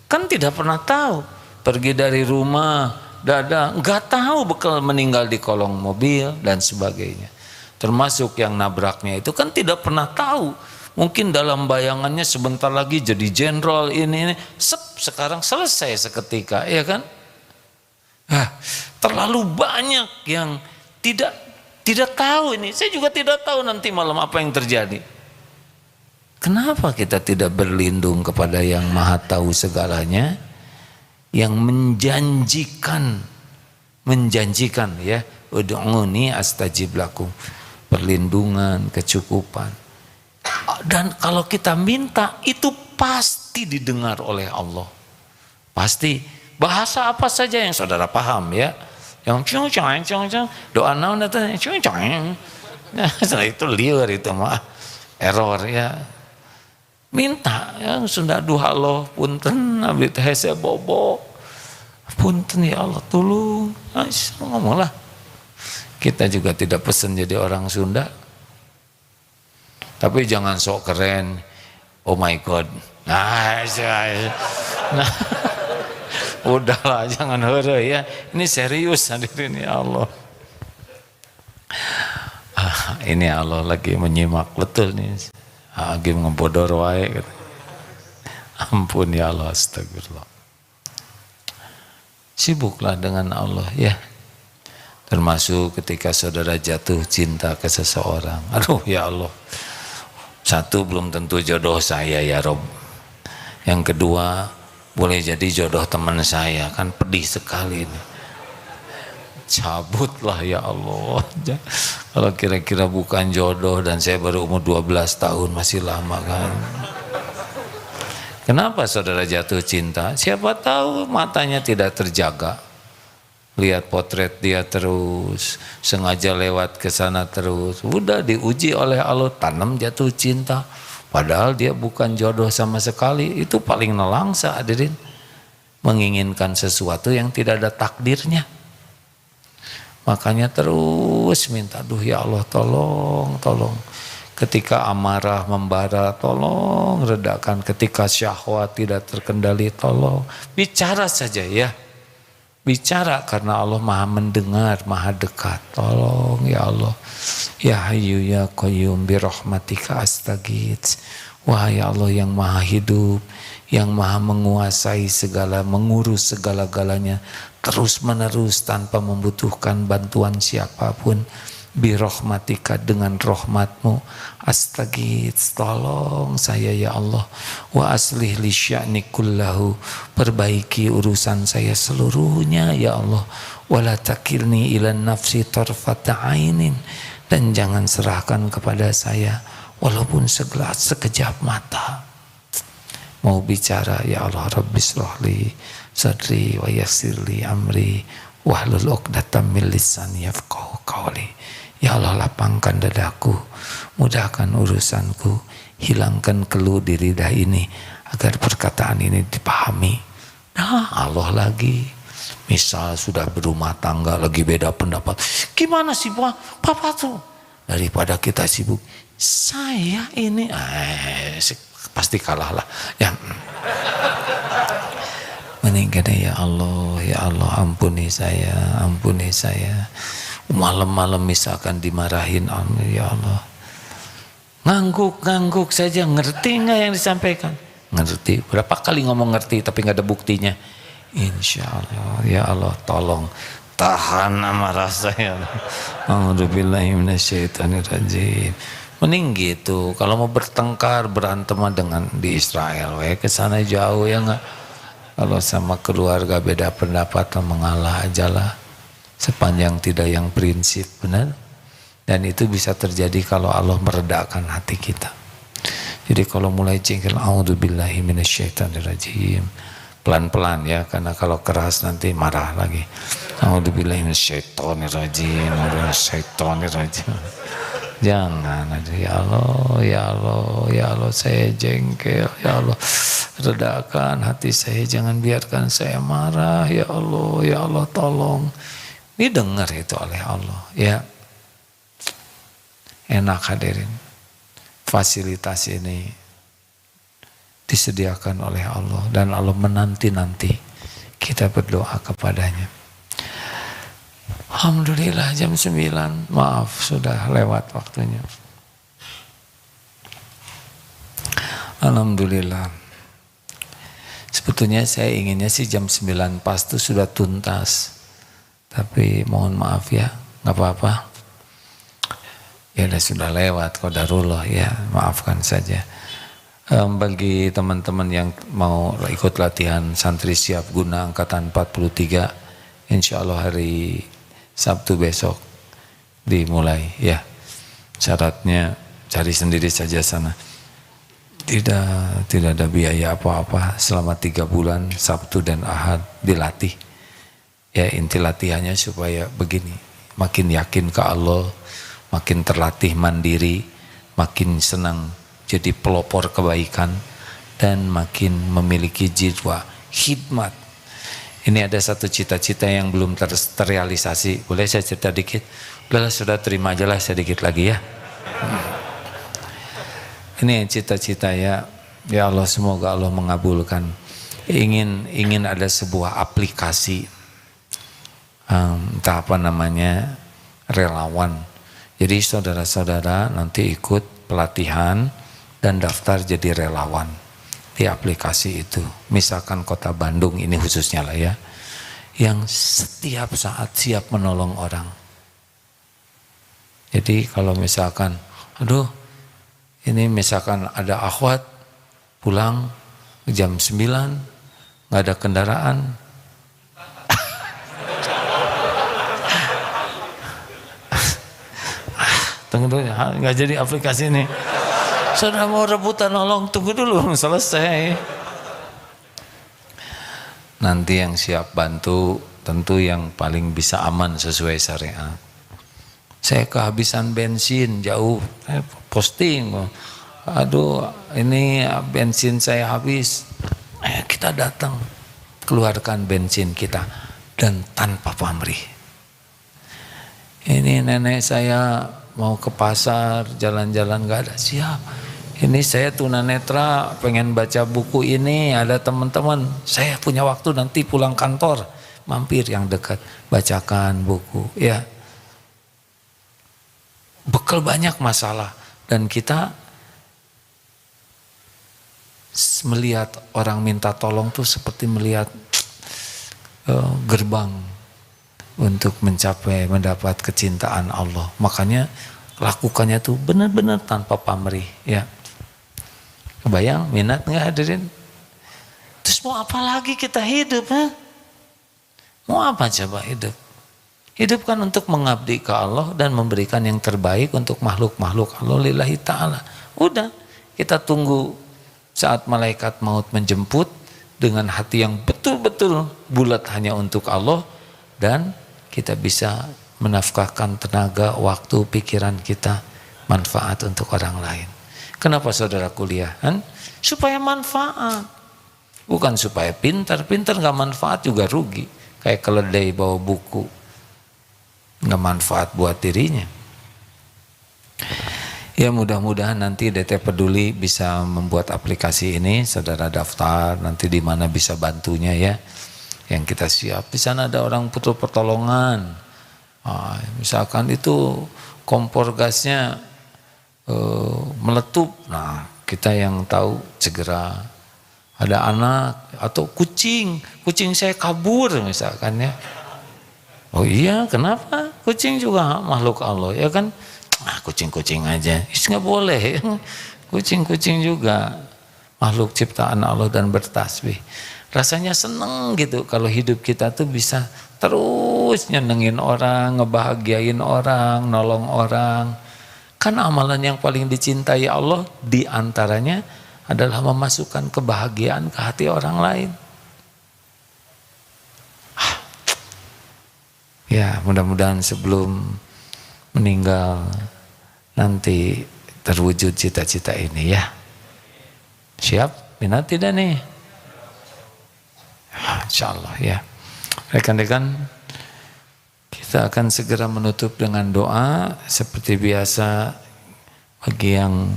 kan tidak pernah tahu, pergi dari rumah dada, nggak tahu bakal meninggal di kolong mobil dan sebagainya. Termasuk yang nabraknya itu kan tidak pernah tahu. Mungkin dalam bayangannya sebentar lagi jadi jenderal ini sekarang selesai seketika, ya kan? Terlalu banyak yang tidak tahu ini. Saya juga tidak tahu nanti malam apa yang terjadi. Kenapa kita tidak berlindung kepada yang maha tahu segalanya, yang menjanjikan ya, ud'uni astajib lakum, perlindungan, kecukupan. Dan kalau kita minta itu pasti didengar oleh Allah. Pasti. Bahasa apa saja yang saudara paham ya. Yang doa naon itu liar, itu mah error ya. Minta yang Sunda duha Allah punten abdi teh hese bobo. Punten ya Allah tolong. Ngomonglah. Kita juga tidak pesan jadi orang Sunda. Tapi jangan sok keren. Oh my God. Nah, udahlah, jangan heureuy ya. Ini serius hadirin ya Allah. Ini Allah lagi menyimak betul nih. Agim ngebodor wae gitu. Ampun ya Allah, astagfirullah. Sibuklah dengan Allah ya. Termasuk ketika saudara jatuh cinta ke seseorang. Aduh ya Allah. Satu, belum tentu jodoh saya ya Rob. Yang kedua, boleh jadi jodoh teman saya, kan pedih sekali ini. Cabutlah ya Allah. Kalau kira-kira bukan jodoh dan saya baru umur 12 tahun, masih lama kan. Kenapa saudara jatuh cinta? Siapa tahu matanya tidak terjaga. Lihat potret dia terus, sengaja lewat ke sana terus. Udah diuji oleh Allah, tanam jatuh cinta. Padahal dia bukan jodoh sama sekali. Itu paling nelangsa hadirin. Menginginkan sesuatu yang tidak ada takdirnya. Makanya terus minta, aduh ya Allah tolong. Ketika amarah membara tolong redakan. Ketika syahwat tidak terkendali tolong. Bicara saja ya. Bicara karena Allah maha mendengar, maha dekat. Tolong ya Allah. Ya Hayyu ya Qayyum birahmatika astaghits. Wahai Allah yang maha hidup, yang maha menguasai segala, mengurus segala-galanya terus menerus tanpa membutuhkan bantuan siapapun. Birahmatika, dengan rahmatmu, astaghits, tolong saya ya Allah. Wa aslih li sya'ni kullahu, perbaiki urusan saya seluruhnya ya Allah. Wala takilni ila nafsi tarfata ainin, dan jangan serahkan kepada saya walaupun sekejap mata. Mau bicara ya Allah, Rabbi shrahli sadri wa yassirli amri wahlul 'uqdatam min lisani yafqahu qawli. Ya Allah, lapangkan dadaku, mudahkan urusanku, hilangkan keluh di lidah ini agar perkataan ini dipahami. Nah, Allah lagi, misal sudah berumah tangga lagi beda pendapat, gimana sih papa tuh, daripada kita sibuk saya ini pasti kalah lah ya. Mending ya Allah ampuni saya, malam-malam misalkan dimarahin ya Allah, ngangguk saja, ngerti nggak yang disampaikan? Ngerti. Berapa kali ngomong ngerti tapi nggak ada buktinya? Insya Allah ya Allah tolong tahan amarah saya. A'udzubillahi minasyaitonirrajim. Mending gitu. Kalau mau bertengkar berantem dengan di Israel, ke sana jauh ya nggak. Kalau sama keluarga beda pendapat mengalah aja lah, sepanjang tidak yang prinsip, benar. Dan itu bisa terjadi kalau Allah meredakan hati kita. Jadi kalau mulai jengkel, a'udzubillahi minasyaitonirrajim, pelan-pelan ya, karena kalau keras nanti marah lagi. A'udzubillahi minasyaitonirrajim. Jangan ada ya Allah saya jengkel, ya Allah redakan hati saya, jangan biarkan saya marah, ya Allah tolong. Didengar itu oleh Allah ya. Enak hadirin, fasilitas ini disediakan oleh Allah dan Allah menanti-nanti kita berdoa kepadanya. Alhamdulillah jam 9, maaf sudah lewat waktunya. Alhamdulillah. Sebetulnya saya inginnya sih jam 9 pas itu sudah tuntas. Tapi mohon maaf ya, nggak apa-apa. Ya sudah lewat, qadarullah ya, maafkan saja. Bagi teman-teman yang mau ikut latihan santri siap guna angkatan 43, insya Allah hari Sabtu besok dimulai ya. Syaratnya cari sendiri saja sana. Tidak ada biaya apa-apa selama 3 bulan Sabtu dan Ahad dilatih. Ya inti latihannya supaya begini, makin yakin ke Allah, makin terlatih mandiri, makin senang jadi pelopor kebaikan dan makin memiliki jiwa khidmat. Ini ada satu cita-cita yang belum terrealisasi. Boleh saya cerita dikit? Udahlah sudah terima aja lah sedikit lagi ya. Ini cita-cita ya. Ya Allah semoga Allah mengabulkan. Ingin ada sebuah aplikasi, entah apa namanya, relawan. Jadi saudara-saudara nanti ikut pelatihan dan daftar jadi relawan di aplikasi itu. Misalkan Kota Bandung ini khususnya lah ya, yang setiap saat siap menolong orang. Jadi kalau misalkan ini misalkan ada akhwat pulang jam 9 nggak ada kendaraan, tunggu dulu nggak jadi aplikasi ini. Sudah mau rebutan nolong, tunggu dulu selesai. Nanti yang siap bantu tentu yang paling bisa aman sesuai syariat. Saya kehabisan bensin jauh, posting, aduh ini bensin saya habis. Kita datang, keluarkan bensin kita dan tanpa pamrih. Ini nenek saya mau ke pasar, jalan-jalan gak ada, siap. Ini saya tunanetra pengen baca buku ini, ada teman-teman, saya punya waktu nanti pulang kantor, mampir yang dekat, bacakan buku ya. Bekal banyak masalah dan kita melihat orang minta tolong tuh seperti melihat gerbang untuk mendapat kecintaan Allah. Makanya lakukannya tuh benar-benar tanpa pamrih ya. Kebayang minat nggak hadirin? Terus mau apa lagi kita hidup? Mau apa coba hidup? Hidup kan untuk mengabdi ke Allah dan memberikan yang terbaik untuk makhluk-makhluk Allah lillahi ta'ala. Udah kita tunggu saat malaikat maut menjemput dengan hati yang betul-betul bulat hanya untuk Allah, dan kita bisa menafkahkan tenaga, waktu, pikiran kita manfaat untuk orang lain. Kenapa saudara kuliah? Kan? Supaya manfaat. Bukan supaya pintar. Pintar nggak manfaat juga rugi. Kayak keledai bawa buku. Nggak manfaat buat dirinya. Ya mudah-mudahan nanti DT Peduli bisa membuat aplikasi ini. Saudara daftar nanti di mana bisa bantunya ya. Yang kita siap. Di sana ada orang butuh pertolongan. Misalkan itu kompor gasnya meletup, nah kita yang tahu segera. Ada anak atau kucing saya kabur misalkan ya. Oh iya, kenapa? Kucing juga makhluk Allah ya kan? Kucing-kucing aja, nggak boleh. Kucing-kucing juga makhluk ciptaan Allah dan bertasbih. Rasanya seneng gitu kalau hidup kita tuh bisa terus nyenengin orang, ngebahagiain orang, nolong orang. Kan amalan yang paling dicintai Allah diantaranya adalah memasukkan kebahagiaan ke hati orang lain. Ya mudah-mudahan sebelum meninggal nanti terwujud cita-cita ini ya. Siap? Minat tidak nih? Insyaallah ya. Rekan-rekan, kita akan segera menutup dengan doa seperti biasa. Bagi yang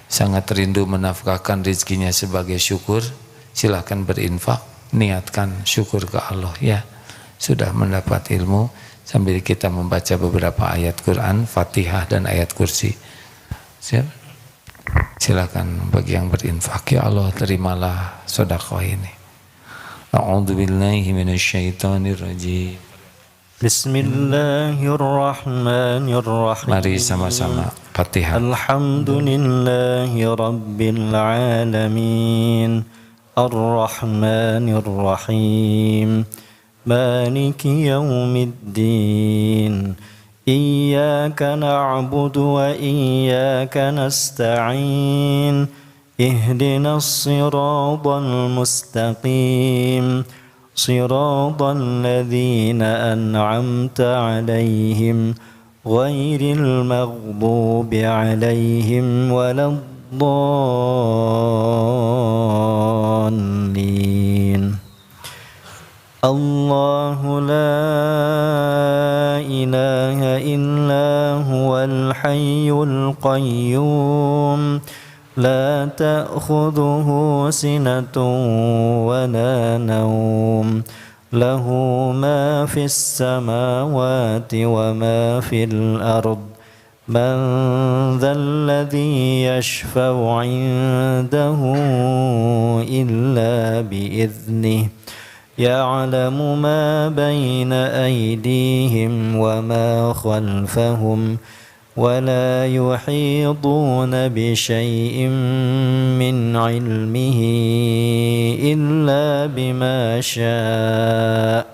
sangat rindu menafkahkan rezekinya sebagai syukur, silahkan berinfak, niatkan syukur ke Allah ya. Sudah mendapat ilmu sambil kita membaca beberapa ayat Quran, Fatihah dan ayat kursi. Siap? Silakan bagi yang berinfak, ya Allah terimalah sedekah ini. A'udzubillahi minasyaitonirrajim. Bismillahirrahmanirrahim. Mari sama-sama Fatihah. Alhamdulillahi rabbil alamin. Ar-Rahmanir-Rahim. Maliki yaumiddin. Iyyaka na'budu wa iyyaka nasta'in. Ihdinas siratal mustaqim. Siratal ladzina an'amta 'alaihim ghairil maghdubi 'alaihim waladdallin. Allahu la ilaha illa huwal hayyul qayyum. لا تأخذه سنة ولا نوم له ما في السماوات وما في الأرض من ذا الذي يشفع عنده إلا بإذنه يعلم ما بين أيديهم وما خلفهم ولا يحيطون بشيء من علمه إلا بما شاء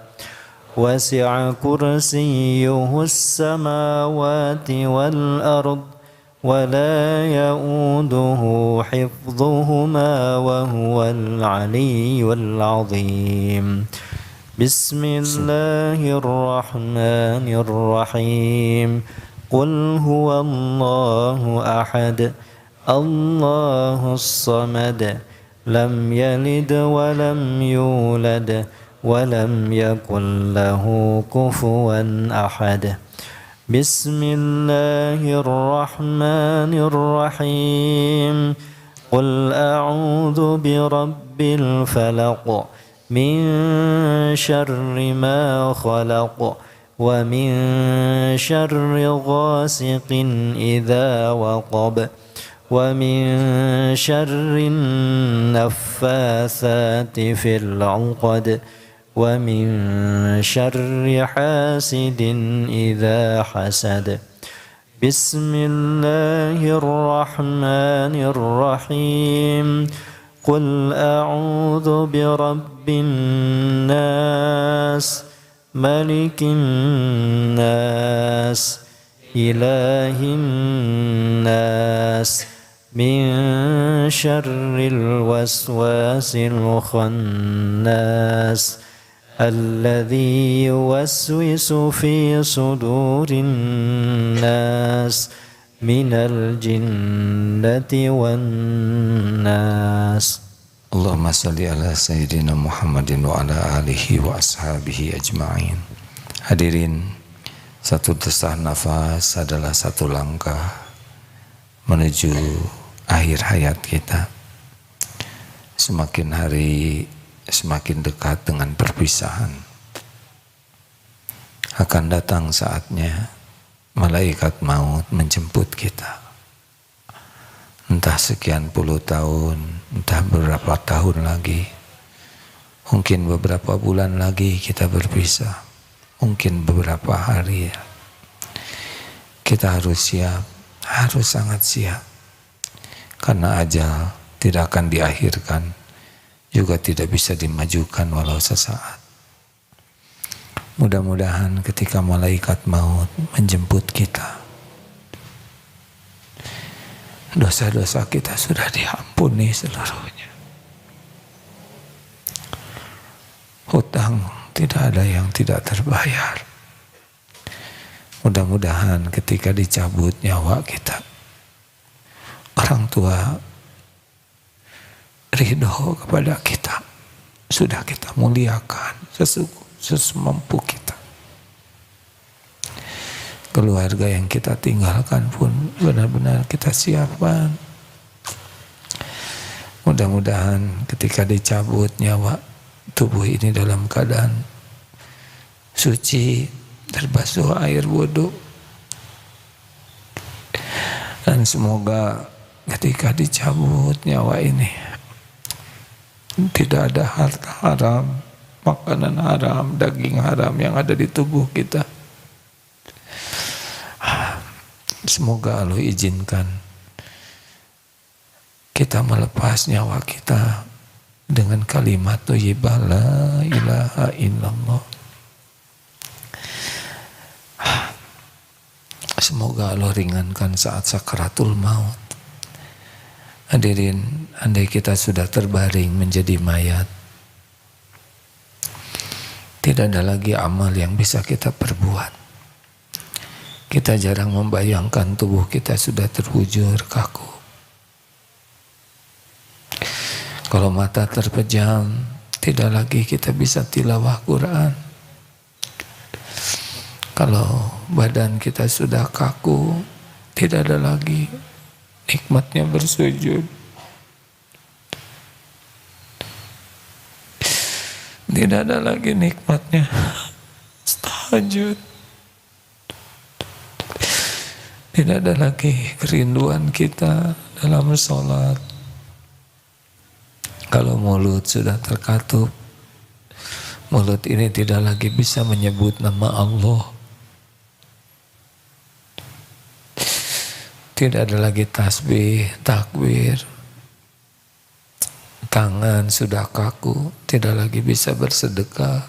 وسع كرسيه السماوات والأرض ولا يؤوده حفظهما وهو العلي العظيم. بسم الله الرحمن الرحيم. قل هو الله أحد الله الصمد لم يلد ولم يولد ولم يكن له كفوا أحد. بسم الله الرحمن الرحيم. قل أعوذ برب الفلق من شر ما خلق ومن شر غاسق إذا وقب ومن شر النفاثات في العقد ومن شر حاسد إذا حسد. بسم الله الرحمن الرحيم. قل أعوذ برب الناس ملك الناس إله الناس من شر الوسواس الخناس الذي يوسوس في صدور الناس من الجنة والناس. Allahumma salli ala Sayyidina Muhammadin wa ala alihi wa ashabihi ajma'in. Hadirin, satu desah nafas adalah satu langkah menuju akhir hayat kita. Semakin hari semakin dekat dengan perpisahan. Akan datang saatnya malaikat maut menjemput kita. Entah sekian puluh tahun, entah beberapa tahun lagi, mungkin beberapa bulan lagi kita berpisah, mungkin beberapa hari. Kita harus siap, harus sangat siap, karena ajal tidak akan diakhirkan, juga tidak bisa dimajukan walau sesaat. Mudah-mudahan ketika malaikat maut menjemput kita, dosa-dosa kita sudah diampuni seluruhnya. Hutang tidak ada yang tidak terbayar. Mudah-mudahan ketika dicabut nyawa kita, orang tua ridho kepada kita, sudah kita muliakan sesemampu kita. Keluarga yang kita tinggalkan pun benar-benar kita siapkan. Mudah-mudahan ketika dicabut nyawa, tubuh ini dalam keadaan suci, terbasuh air wudhu. Dan semoga ketika dicabut nyawa ini, tidak ada harta haram, makanan haram, daging haram yang ada di tubuh kita. Semoga Allah izinkan kita melepas nyawa kita dengan kalimat thayyibah la ilaha illallah. Semoga Allah ringankan saat sakaratul maut. Hadirin, andai kita sudah terbaring menjadi mayat, tidak ada lagi amal yang bisa kita perbuat. Kita jarang membayangkan tubuh kita sudah terbujur kaku. Kalau mata terpejam, tidak lagi kita bisa tilawah Quran. Kalau badan kita sudah kaku, tidak ada lagi nikmatnya bersujud. Tidak ada lagi nikmatnya tahajud. Tidak ada lagi kerinduan kita dalam sholat. Kalau mulut sudah terkatup, mulut ini tidak lagi bisa menyebut nama Allah. Tidak ada lagi tasbih, takbir. Tangan sudah kaku, tidak lagi bisa bersedekah,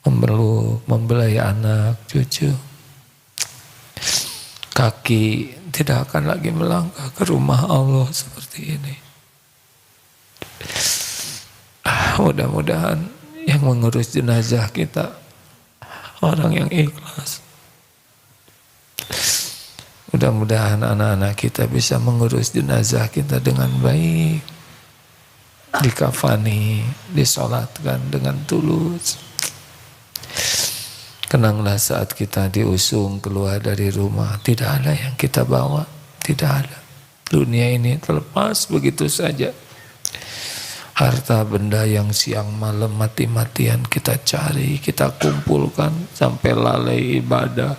memeluk, membelai anak, cucu. Kaki tidak akan lagi melangkah ke rumah Allah seperti ini. Mudah-mudahan yang mengurus jenazah kita orang yang ikhlas. Mudah-mudahan anak-anak kita bisa mengurus jenazah kita dengan baik, dikafani, disolatkan dengan tulus. Kenanglah saat kita diusung keluar dari rumah, tidak ada yang kita bawa, tidak ada. Dunia ini terlepas begitu saja. Harta benda yang siang malam mati-matian kita cari, kita kumpulkan sampai lalai ibadah.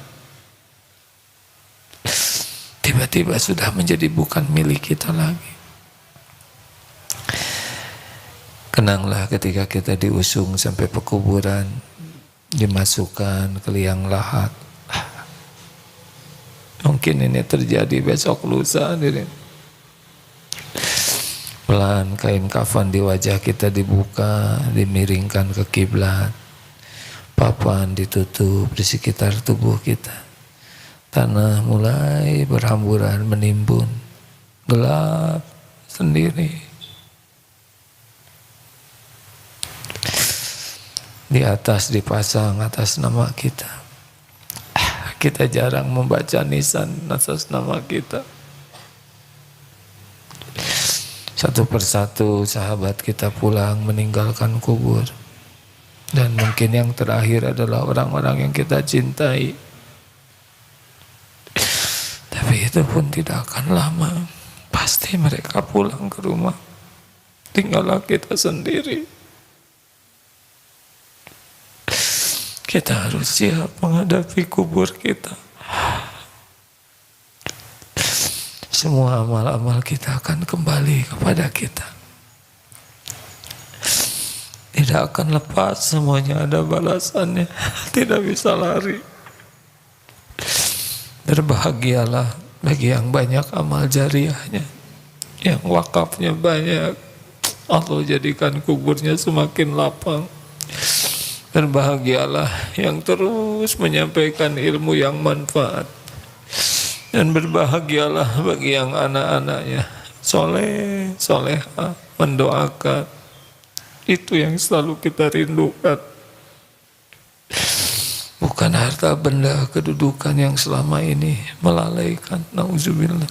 Tiba-tiba sudah menjadi bukan milik kita lagi. Kenanglah ketika kita diusung sampai pekuburan, dimasukkan ke liang lahat. Mungkin ini terjadi besok lusa. Pelan kain kafan di wajah kita dibuka, dimiringkan ke kiblat. Papan ditutup di sekitar tubuh kita. Tanah mulai berhamburan menimbun. Gelap sendiri. Di atas dipasang atas nama kita. Kita jarang membaca nisan atas nama kita. Satu persatu sahabat kita pulang meninggalkan kubur. Dan mungkin yang terakhir adalah orang-orang yang kita cintai. Tapi itu pun tidak akan lama. Pasti mereka pulang ke rumah. Tinggallah kita sendiri. Kita harus siap menghadapi kubur kita. Semua amal-amal kita akan kembali kepada kita. Tidak akan lepas, semuanya ada balasannya. Tidak bisa lari. Berbahagialah bagi yang banyak amal jariahnya, yang wakafnya banyak. Allah jadikan kuburnya semakin lapang. Berbahagialah yang terus menyampaikan ilmu yang manfaat. Dan berbahagialah bagi yang anak-anaknya soleh, soleha, mendoakan. Itu yang selalu kita rindukan. Bukan harta benda kedudukan yang selama ini melalaikan. Nauzubillah.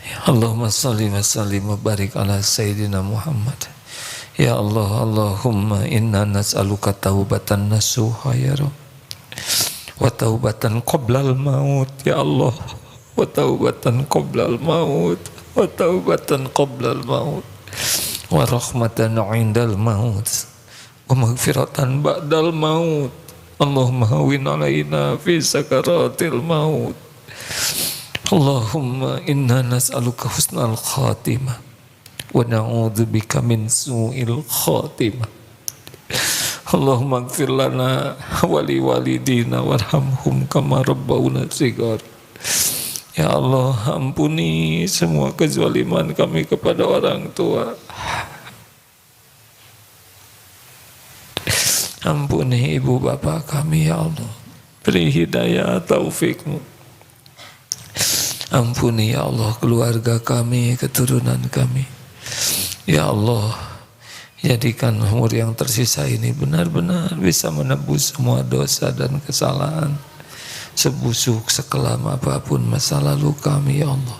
Ya Allahumma salli wa sallim wa barik ala Sayyidina Muhammad. Ya Allah, Allahumma inna nas'aluka taubatan nasuha ya Rabb, wa taubatan qoblal maut ya Allah, wa taubatan qoblal maut, wa taubatan qoblal maut, wa rahmatan indal maut, wa maghfiratan ba'dal maut. Allahumma hawin alaina fi sakaratil maut. Allahumma inna nas'aluka husnal khatimah wa na'udzubika min su'il khatimah. Allahumma ighfir lana wa li walidina warhamhum kama rabbawna shighar. Ya Allah, ampuni semua kezaliman kami kepada orang tua. Ampuni ibu bapa kami ya Allah. Beri hidayah taufikmu. Ampuni ya Allah keluarga kami, keturunan kami. Ya Allah, jadikan umur yang tersisa ini benar-benar bisa menebus semua dosa dan kesalahan, sebusuk sekelam apapun masa lalu kami ya Allah.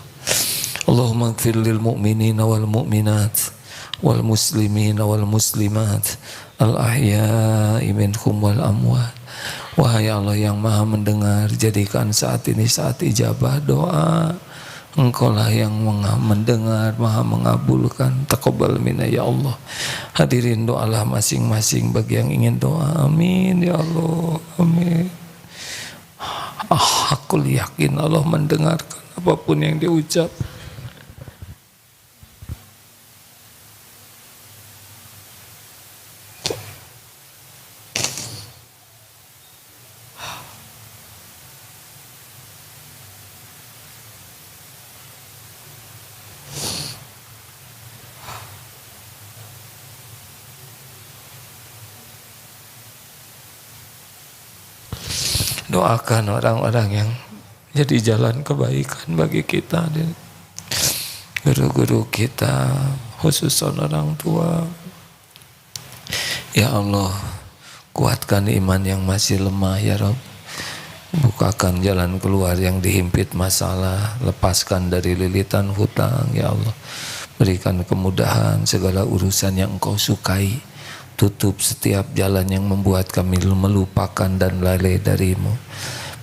Allahumma ighfir lil mu'minina wal mu'minat wal muslimina wal muslimat al ahya'i minhum wal amwat. Wahai Allah yang maha mendengar, jadikan saat ini saat ijabah doa. Engkaulah yang mendengar, maha mengabulkan. Taqabbal minna ya Allah. Hadirin doalah masing-masing bagi yang ingin doa. Amin ya Allah. Amin. Aku yakin Allah mendengarkan apapun yang diucap. Doakan orang-orang yang jadi jalan kebaikan bagi kita, guru-guru kita, khusus orang tua. Ya Allah, kuatkan iman yang masih lemah ya Rabb. Bukakan jalan keluar yang dihimpit masalah, lepaskan dari lilitan hutang ya Allah. Berikan kemudahan segala urusan yang Engkau sukai. Tutup setiap jalan yang membuat kami melupakan dan lalai darimu.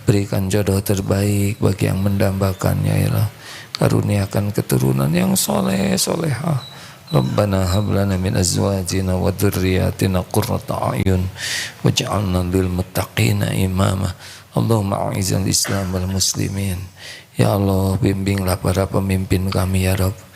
Berikan jodoh terbaik bagi yang mendambakannya ya Allah. Karuniakan keturunan yang soleh solehah. Rabbana hablana min azwajina wa dhurriyyatina qurrata a'yun waj'alna lil muttaqina imama. Allahumma a'izal Islam wal muslimin. Ya Allah, bimbinglah para pemimpin kami ya Rabb.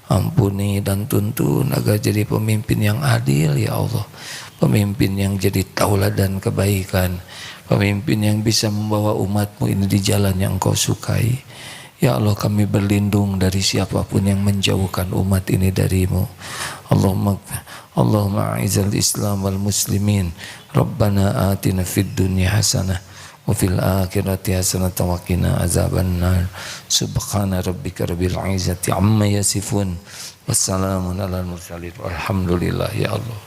Ampuni dan tuntun agar jadi pemimpin yang adil ya Allah. Pemimpin yang jadi tauladan kebaikan. Pemimpin yang bisa membawa umatmu ini di jalan yang Engkau sukai. Ya Allah, kami berlindung dari siapapun yang menjauhkan umat ini darimu. Allahumma a'izal Islam wal muslimin. Rabbana atina fid dunya hasanah wa fil akhirati hasanatan wa qina azabannar. Subhana rabbika rabbil izzati amma yasifun. Wassalamun alal mursalin. Walhamdulillah ya Allah.